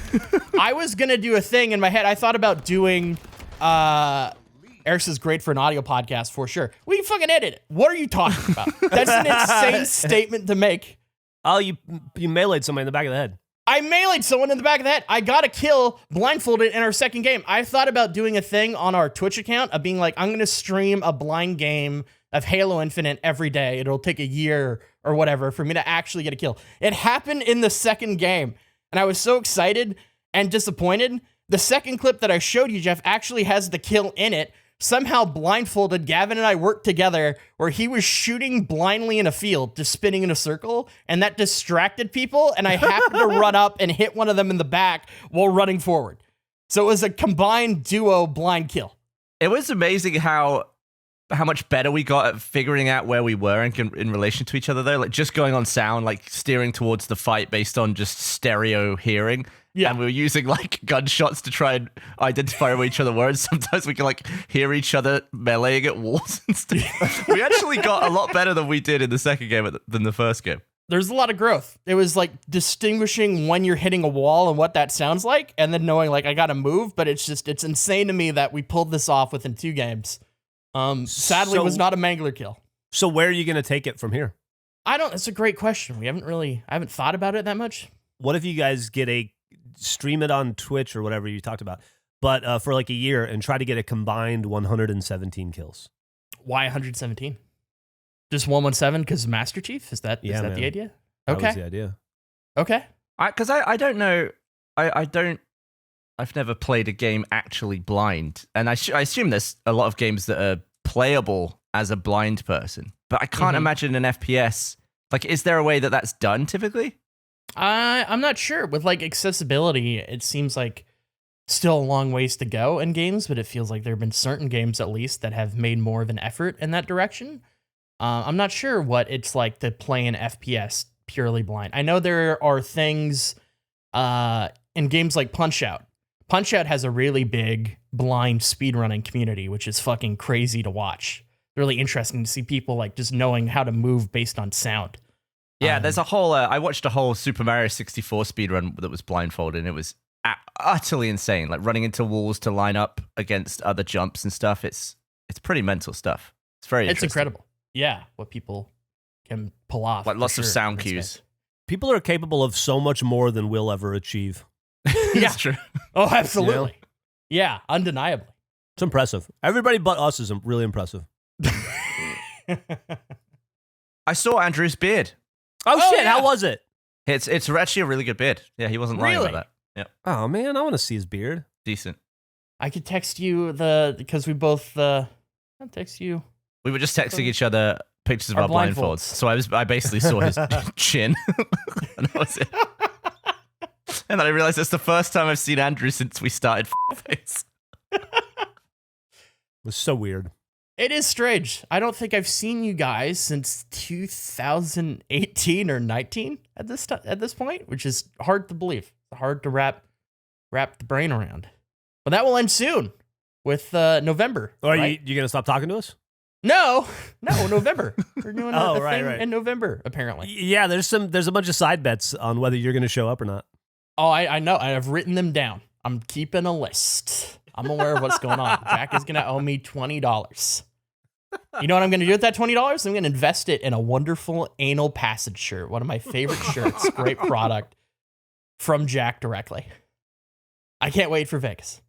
I was going to do a thing in my head. I thought about doing, Eric says great for an audio podcast for sure. We can fucking edit it. What are you talking about? That's an insane statement to make. Oh, you meleeed somebody in the back of the head. I meleeed someone in the back of the head. I got a kill blindfolded in our second game. I thought about doing a thing on our Twitch account of being like, I'm going to stream a blind game of Halo Infinite every day. It'll take a year or whatever for me to actually get a kill. It happened in the second game, and I was so excited and disappointed. The second clip that I showed you, Geoff, actually has the kill in it. Somehow blindfolded, Gavin and I worked together where he was shooting blindly in a field, just spinning in a circle, and that distracted people, and I happened to run up and hit one of them in the back while running forward. So it was a combined duo blind kill. It was amazing how much better we got at figuring out where we were in relation to each other, though. Like, just going on sound, like steering towards the fight based on just stereo hearing. Yeah. And we were using like gunshots to try and identify where each other were. And sometimes we can like hear each other meleeing at walls and stuff. We actually got a lot better than we did in the second game than the first game. There's a lot of growth. It was like distinguishing when you're hitting a wall and what that sounds like, and then knowing like I gotta move, but it's insane to me that we pulled this off within 2 games. Sadly, it was not a mangler kill. So where are you going to take it from here? That's a great question. I haven't thought about it that much. What if you guys stream it on Twitch or whatever you talked about, but for like a year and try to get a combined 117 kills? Why 117? Just 117 because Master Chief? Is that the idea? Okay. That was the idea. Okay. Because I don't know. I've never played a game actually blind, and I assume there's a lot of games that are playable as a blind person, but I can't imagine an FPS. Like, is there a way that that's done typically? I'm not sure. With like accessibility, it seems like still a long ways to go in games, but it feels like there have been certain games at least that have made more of an effort in that direction. I'm not sure what it's like to play an FPS purely blind. I know there are things in games like Punch-Out. Punch-Out has a really big blind speedrunning community, which is fucking crazy to watch. Really interesting to see people like just knowing how to move based on sound. Yeah, there's a whole. I watched a whole Super Mario 64 speedrun that was blindfolded, and it was utterly insane. Like running into walls to line up against other jumps and stuff. It's pretty mental stuff. It's very. It's incredible. Yeah, what people can pull off. Like lots of sound cues. People are capable of so much more than we'll ever achieve. Yeah. It's true. Oh, absolutely. Yeah, undeniably. It's impressive. Everybody but us is really impressive. I saw Andrew's beard. Oh shit! yeah. How was it? It's actually a really good beard. Yeah, he wasn't lying Really? about that. Yeah, Oh man, I want to see his beard. decent. I could text you because we both. I'll text you. We were just texting each other pictures of Our our blindfolds. So I basically saw his chin, and that was it. And then I realized it's the first time I've seen Andrew since we started Face. It was so weird. It is strange. I don't think I've seen you guys since 2018 or 19 at this point, which is hard to believe. Hard to wrap the brain around. But that will end soon with November. Are right? you gonna stop talking to us? No, November. We're doing Oh, a right, thing right. in November, apparently. Yeah, there's a bunch of side bets on whether you're gonna show up or not. Oh, I know. I've written them down. I'm keeping a list. I'm aware of what's going on. Jack is going to owe me $20. You know what I'm going to do with that $20? I'm going to invest it in a wonderful anal passage shirt. One of my favorite shirts. Great product from Jack directly. I can't wait for Vegas.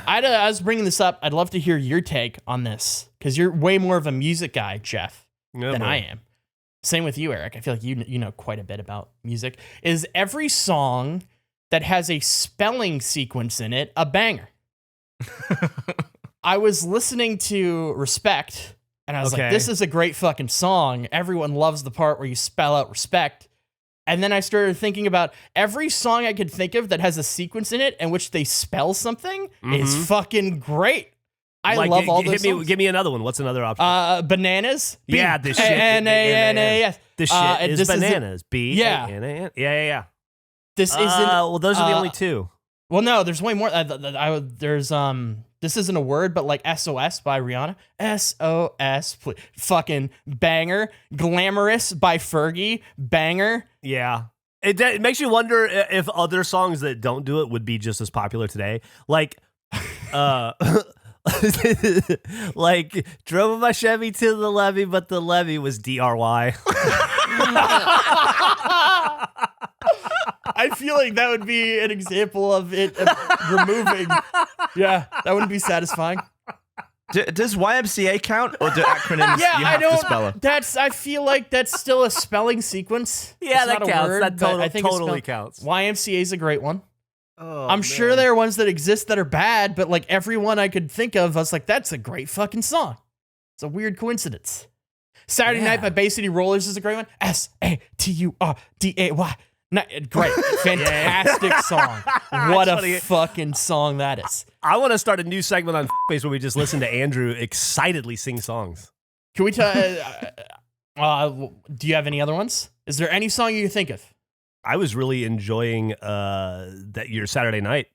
I was bringing this up. I'd love to hear your take on this because you're way more of a music guy, Geoff, than I am. Same with you, Eric. I feel like you know quite a bit about music. Is every song that has a spelling sequence in it a banger? I was listening to Respect, and I was like, this is a great fucking song. Everyone loves the part where you spell out respect. And then I started thinking about every song I could think of that has a sequence in it in which they spell something is fucking great. I love all those songs. Give me another one. What's another option? Bananas. Yeah, this shit. B-A-N-A-N-A-S. This shit is this bananas. B-A-N-A-N. Yeah. This isn't. Well, those are the only two. Well, no, there's way more. There's This isn't a word, but like SOS by Rihanna. SOS, please. Fucking banger. Glamorous by Fergie. Banger. Yeah. It makes you wonder if other songs that don't do it would be just as popular today. Like, like drove my Chevy to the levee, but the levee was DRY. I feel like that would be an example of it removing. Yeah, that wouldn't be satisfying. Does YMCA count, or do acronyms Yeah, you have to spell them? I feel like that's still a spelling sequence. Yeah, It's that not a counts. word, That but I think totally counts. YMCA is a great one. Oh, I'm sure there are ones that exist that are bad, but like every one I could think of, I was like, that's a great fucking song. It's a weird coincidence. Saturday Night by Bay City Rollers is a great one. SATURDAY. Great. Fantastic song. What a funny. fucking song that is. I want to start a new segment on Face where we just listen to Andrew excitedly sing songs. Can we do you have any other ones? Is there any song you think of? I was really enjoying that your Saturday Night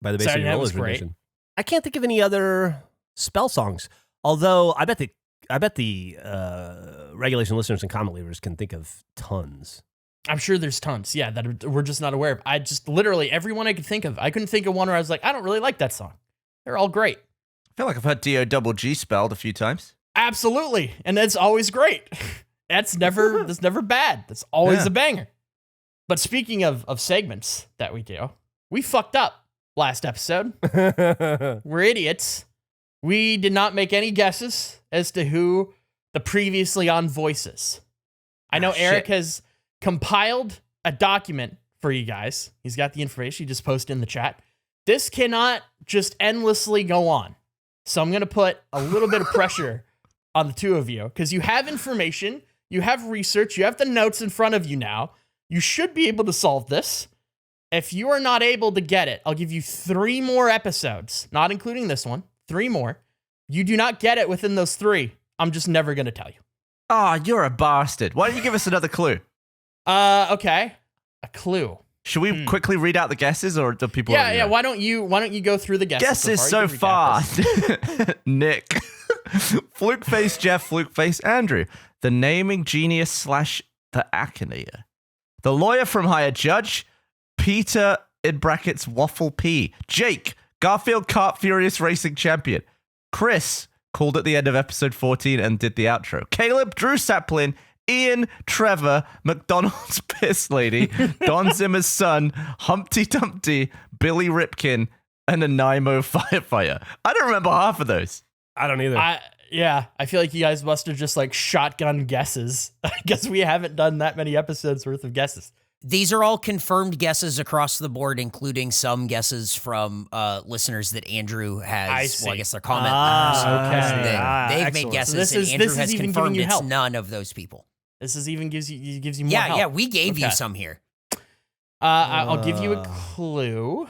by the Bay Saturday City Night Rollers was great. rendition. I can't think of any other spell songs. Although I bet the regulation listeners and comment leavers can think of tons. I'm sure there's tons. Yeah, that we're just not aware of. I just literally everyone I could think of. I couldn't think of one where I was like, I don't really like that song. They're all great. I feel like I've heard D-O-double-G spelled a few times. Absolutely. And that's always great. that's never bad. That's always a banger. But speaking of segments that we do, we fucked up last episode. We're idiots. We did not make any guesses as to who the previously on voice is. I know Eric has compiled a document for you guys. He's got the information. He just posted in the chat. This cannot just endlessly go on. So I'm going to put a little bit of pressure on the two of you because you have information, you have research, you have the notes in front of you now. You should be able to solve this. If you are not able to get it, I'll give you 3 more episodes, not including this one, 3 more. You do not get it within those 3. I'm just never going to tell you. Oh, you're a bastard. Why don't you give us another clue? Okay. A clue. Should we quickly read out the guesses, or do people? Yeah, yeah. Why don't you go through the guesses? Guesses so far. Nick, Flukeface Geoff, Flukeface Andrew, the naming genius / the Akineer, the lawyer from Higher Judge, Peter in brackets Waffle P, Jake, Garfield Kart Furious Racing Champion, Chris called at the end of episode 14 and did the outro, Caleb, Drew Saplin, Ian, Trevor, McDonald's Piss Lady, Don Zimmer's son, Humpty Dumpty, Billy Ripkin, and a Nemo firefighter. I don't remember half of those. I don't either. I feel like you guys must have just like shotgun guesses. I guess we haven't done that many episodes worth of guesses. These are all confirmed guesses across the board, including some guesses from listeners that Andrew has. I see. Well, I guess they're comment. okay. They've Excellent. made guesses, So this is- and Andrew this is has even confirmed giving you it's help. none of those people. This is even gives you more Yeah, help. yeah, we gave you Okay. some here. I'll give you a clue.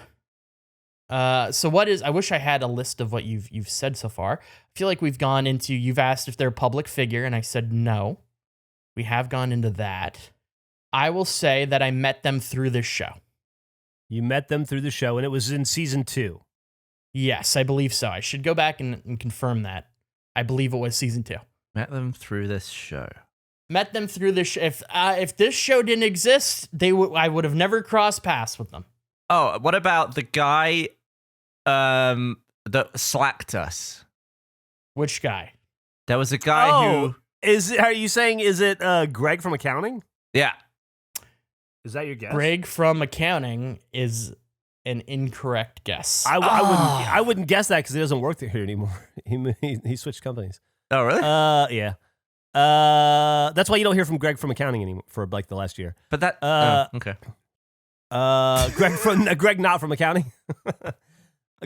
So what is? I wish I had a list of what you've said so far. I feel like we've gone into. You've asked if they're a public figure, and I said no. We have gone into that. I will say that I met them through this show. You met them through the show, and it was in season 2. Yes, I believe so. I should go back and confirm that. I believe it was season 2. Met them through this show. Met them through this. If this show didn't exist, I would have never crossed paths with them. Oh, what about the guy that slacked us? Which guy? There was a guy who... Are you saying, is it Greg from accounting? Yeah. Is that your guess? Greg from accounting is an incorrect guess. I wouldn't guess that because he doesn't work here anymore. He switched companies. Oh, really? Yeah. That's why you don't hear from Greg from accounting anymore for like the last year. But that... okay. Greg not from accounting.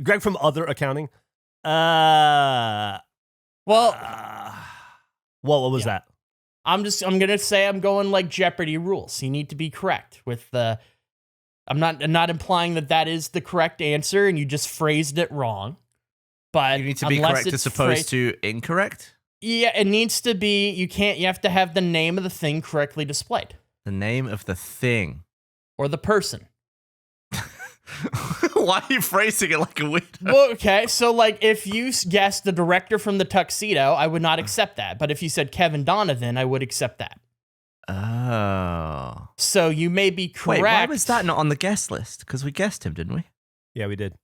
Greg from other accounting. Well, what was that? I'm gonna say I'm going like Jeopardy rules. You need to be correct with the. I'm not implying that is the correct answer, and you just phrased it wrong. But You need to be unless correct it's as opposed to incorrect? Yeah, it needs to be. You have to have the name of the thing correctly displayed, The name of the thing. or the person. Why are you phrasing it like a weirdo? Well, okay, so like if you guessed the director from the tuxedo, I would not accept that. But if you said Kevin Donovan, I would accept that. Oh. So you may be correct. Wait, why was that not on the guest list? Because we guessed him, didn't we? Yeah, we did.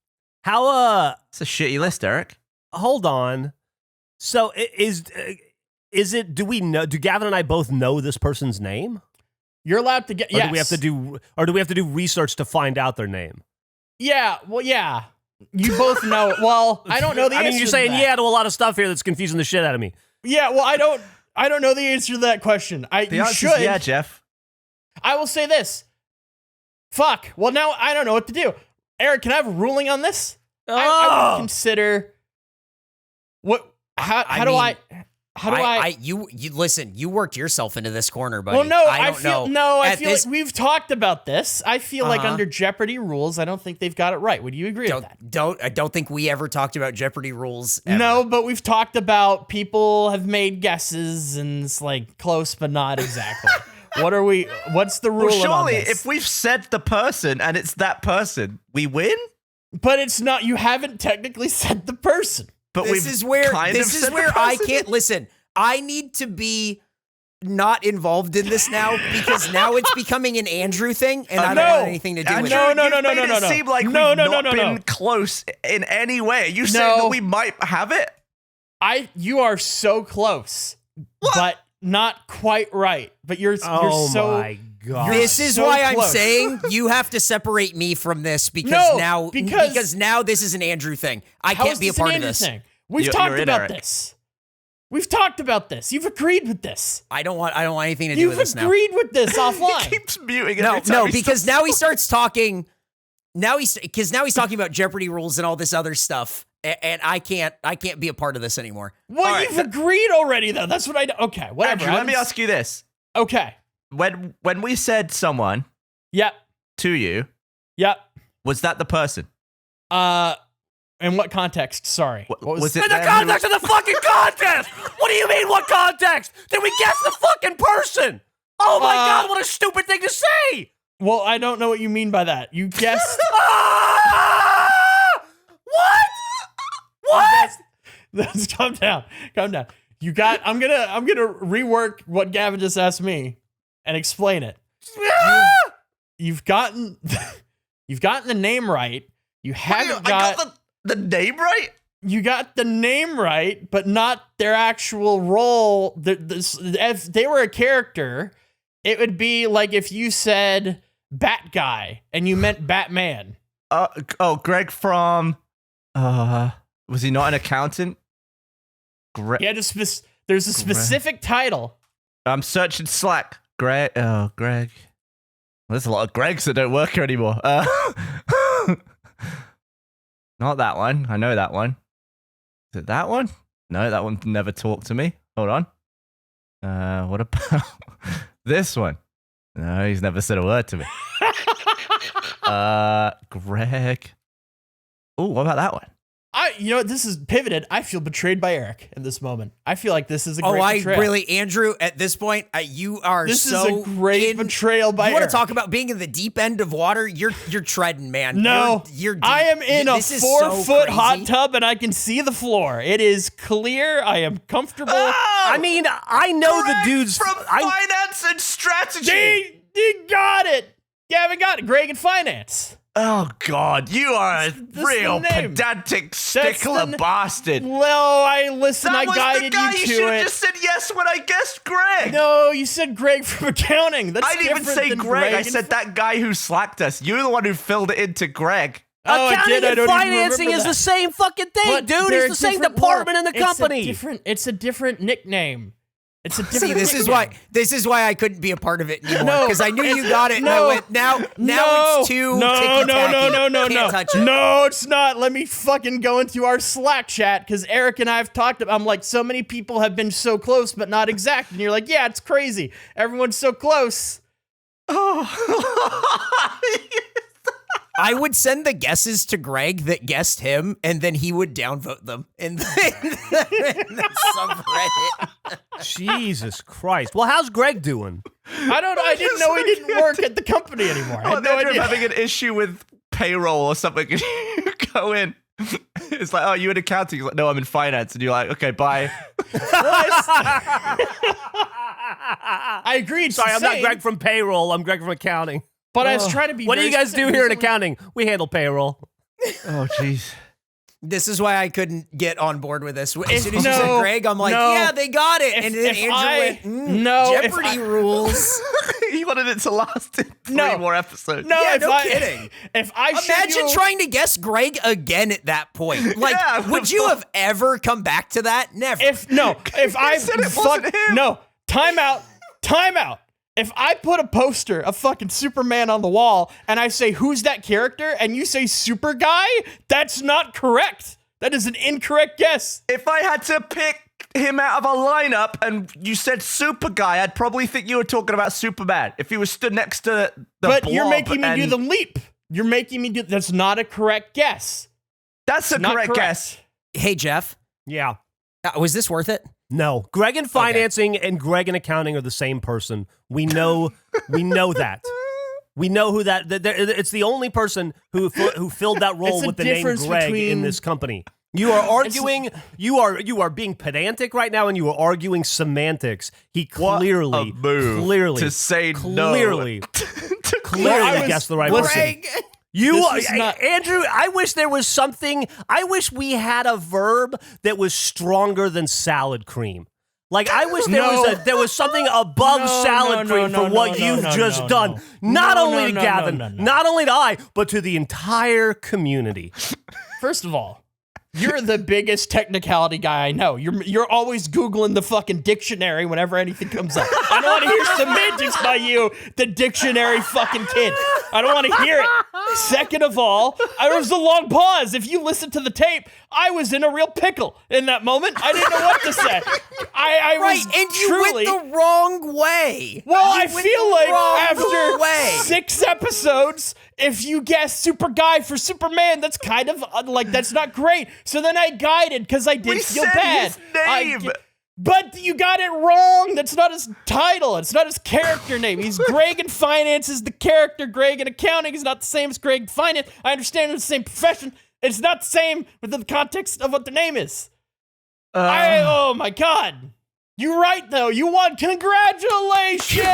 How? It's a shitty list, Eric. Hold on. So is it? Do we know? Do Gavin and I both know this person's name? You're allowed to get. Or Yes. do we have to do research to find out their name? Yeah. Well, yeah. You both know. Well, I don't know the answer. I mean, you're saying to that. yeah to a lot of stuff here that's confusing the shit out of me. Yeah. Well, I don't know the answer to that question. The You answer's should. yeah, Geoff. I will say this. Fuck. Well, now I don't know what to do. Eric, can I have a ruling on this? I would consider. What? How do I? You listen. You worked yourself into this corner, buddy. Well, no, I don't know. I feel like we've talked about this. I feel like under Jeopardy rules, I don't think they've got it right. Would you agree with that? I don't think we ever talked about Jeopardy rules. Ever. No, but we've talked about people have made guesses and it's like close, but not exactly. What's the rule Well, on surely, this? if we've said the person and it's that person, we win? But it's not. You haven't technically said the person. But This is where I can't listen. I need to be not involved in this now because now it's becoming an Andrew thing, and I don't want anything to do with it. You've made it seem like we've not been close in any way. You saying that we might have it? You are so close, but not quite right. But you're so. My God. This is so why close. I'm saying you have to separate me from this because now this is an Andrew thing. I How can't is be a this an part of Andrew this. thing? We've You're talked in, about Eric. this. We've talked about this. You've agreed with this. I don't want anything to do You've with this now. agreed with this offline. He keeps muting No, every time because now he starts talking. Now he's talking about Jeopardy rules and all this other stuff, and I can't be a part of this anymore. Well, All right, you've agreed already, though. That's what I do. Okay, whatever. Andrew, let me ask you this. Okay. When we said someone Yep. to you, Yep. was that the person? In what context? Sorry. What was it In the them context of the fucking contest! What do you mean, what context? Did we guess the fucking person? Oh my God, what a stupid thing to say! Well, I don't know what you mean by that. You guessed. What? Let's calm down. Calm down. I'm gonna rework what Gavin just asked me and explain it. You've gotten the name right. You haven't I got the name right? You got the name right, but not their actual role. If they were a character, it would be like if you said Bat Guy and you meant Batman. Greg from was he not an accountant? Yeah, there's a specific title. I'm searching Slack. Greg. Oh, Greg. Well, there's a lot of Gregs that don't work here anymore. Not that one. I know that one. Is it that one? No, that one never talked to me. Hold on. What about this one? No, he's never said a word to me. Greg. Oh, what about that one? You know what? This is pivoted. I feel betrayed by Eric in this moment. I feel like this is a great betrayal. Really, Andrew, at this point, you are this so is a great betrayal by You Eric. want to talk about being in the deep end of water? You're treading, man. No, you're deep. I am in a 4-foot hot crazy. tub and I can see the floor. It is clear. I am comfortable. I mean, I know the dude's from finance and strategy. They got it. Gavin got it. Greg in finance. Oh, God, you are a That's real the name. pedantic stickler bastard. Well, I That was guided the guy you you to should have it. just said yes when I guessed Greg. No, you said Greg from accounting. That's I didn't even different say than Greg. I and- said that guy who slacked us. You're the one who filled it into Greg. Oh, I Accounting did. I and don't even financing remember is that. the same fucking thing, But dude. they're It's the same different department in the role. company. It's a different nickname. It's a different. See, this is why I couldn't be a part of it anymore. No, because I knew you got it. And no, I went, now it's too no, Can't touch it. No, it's not. Let me fucking go into our Slack chat because Eric and I have talked about. I'm like, so many people have been so close, but not exact. And you're like, yeah, it's crazy. Everyone's so close. I would send the guesses to Greg that guessed him, and then he would downvote them in the subreddit. Jesus Christ. Well, how's Greg doing? I don't know. I didn't know he didn't work at the company anymore. I had no Andrew idea. having an issue with payroll or something. You go in. It's like, oh, you in accounting? He's like, no, I'm in finance. And you're like, okay, bye. I agreed. Sorry, I'm not same, Greg from payroll. I'm Greg from accounting. But I was trying to be. What do you very guys do here in specific. accounting? We handle payroll. Oh, jeez. This is why I couldn't get on board with this. As soon as you No, said Greg, I'm like, no. yeah, they got it. And then If Andrew I- went, no, if Jeopardy I- rules. He wanted it to last in 3 No. more episodes. No, Yeah, if no I, kidding. If I Imagine trying to guess Greg again at that point. Like, Yeah, would you have ever come back to that? Never. If I said it wasn't him. No, time out. If I put a poster of fucking Superman on the wall and I say, who's that character? And you say Super Guy, that's not correct. That is an incorrect guess. If I had to pick him out of a lineup and you said Super Guy, I'd probably think you were talking about Superman. If he was stood next to the But you're Blob making me do and- the leap. You're making me do. That's not a correct guess. That's a Not correct guess. Hey, Jeff, Yeah. was this worth it? No. Greg in financing and Greg in accounting are the same person. We know that. We know who that it's the only person who filled that role It's the with the name difference Greg between- in this company. You are arguing. You are being pedantic right now, and you are arguing semantics. He clearly, What a move clearly to say clearly, no. clearly guessed the right person. Greg. You, This is not- Andrew, I wish there was something. I wish we had a verb that was stronger than salad cream. Like I wish there was something above salad cream for what you've just done. Not only to Gavin, not only to I, but to the entire community. First of all, you're the biggest technicality guy I know. You're always Googling the fucking dictionary whenever anything comes up. I don't want to hear semantics by you, the dictionary fucking kid. I don't want to hear it. Second of all, there was a long pause. If you listen to the tape, I was in a real pickle in that moment. I didn't know what to say. I Right, was and you truly... went the wrong way. Well, You I went feel the like wrong after way. 6 episodes, if you guess Super Guy for Superman, that's kind of like, that's not great. So then I guided because I did We feel said bad. his name. But you got it wrong. That's not his title. It's not his character name. He's Greg in finance is the character. Greg in accounting is not the same as Greg in finance. I understand it's the same profession. It's not the same within the context of what their name is. Oh my God. You're right, though. You won. Congratulations!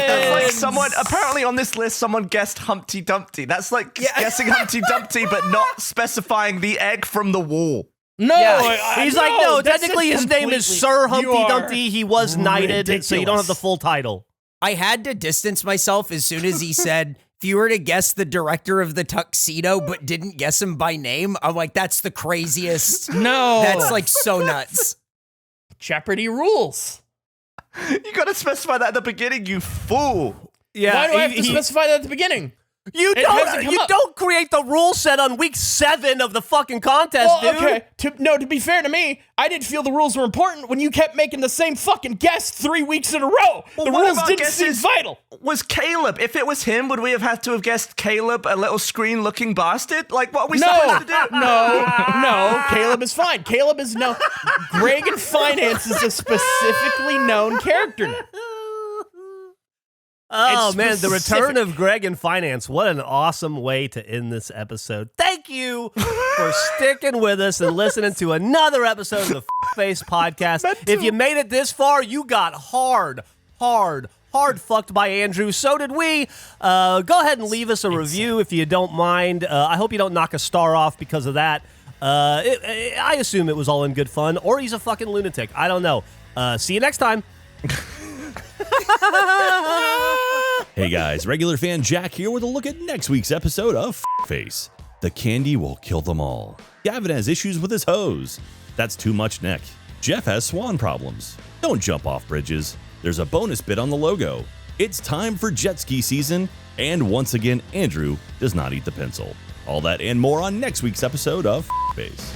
That's like someone, apparently on this list, someone guessed Humpty Dumpty. That's like guessing Humpty Dumpty, but not specifying the egg from the wall. No, He's like, no, technically his name is Sir Humpty Dumpty. He was knighted, so you don't have the full title. I had to distance myself as soon as he said, if you were to guess the director of the tuxedo but didn't guess him by name, I'm like, that's the craziest. No. That's like so nuts. Jeopardy rules. You gotta specify that at the beginning, you fool. Yeah, Why do I have to specify that at the beginning? You don't create the rule set on week 7 of the fucking contest, dude. Okay. To be fair to me, I didn't feel the rules were important when you kept making the same fucking guess 3 weeks in a row. Well, the one rules of our didn't seem guesses vital. Was Caleb. If it was him, would we have had to have guessed Caleb, a little screen-looking bastard? Like, what are we supposed to do? No, Caleb is fine. Caleb is no. Greg in finance is a specifically known character now. Oh, It's man, the specific. return of Greg in finance. What an awesome way to end this episode. Thank you for sticking with us and listening to another episode of the Face Podcast. If you made it this far, you got hard fucked by Andrew. So did we. Go ahead and leave us a review if you don't mind. I hope you don't knock a star off because of that. I assume it was all in good fun, or he's a fucking lunatic. I don't know. See you next time. Hey guys, regular fan Jack here with a look at next week's episode of Face. The candy will kill them all. Gavin has issues with his hose. That's too much neck. Geoff has swan problems. Don't jump off bridges. There's a bonus bit on the logo. It's time for jet ski season. And once again, Andrew does not eat the pencil. All that and more on next week's episode of Face.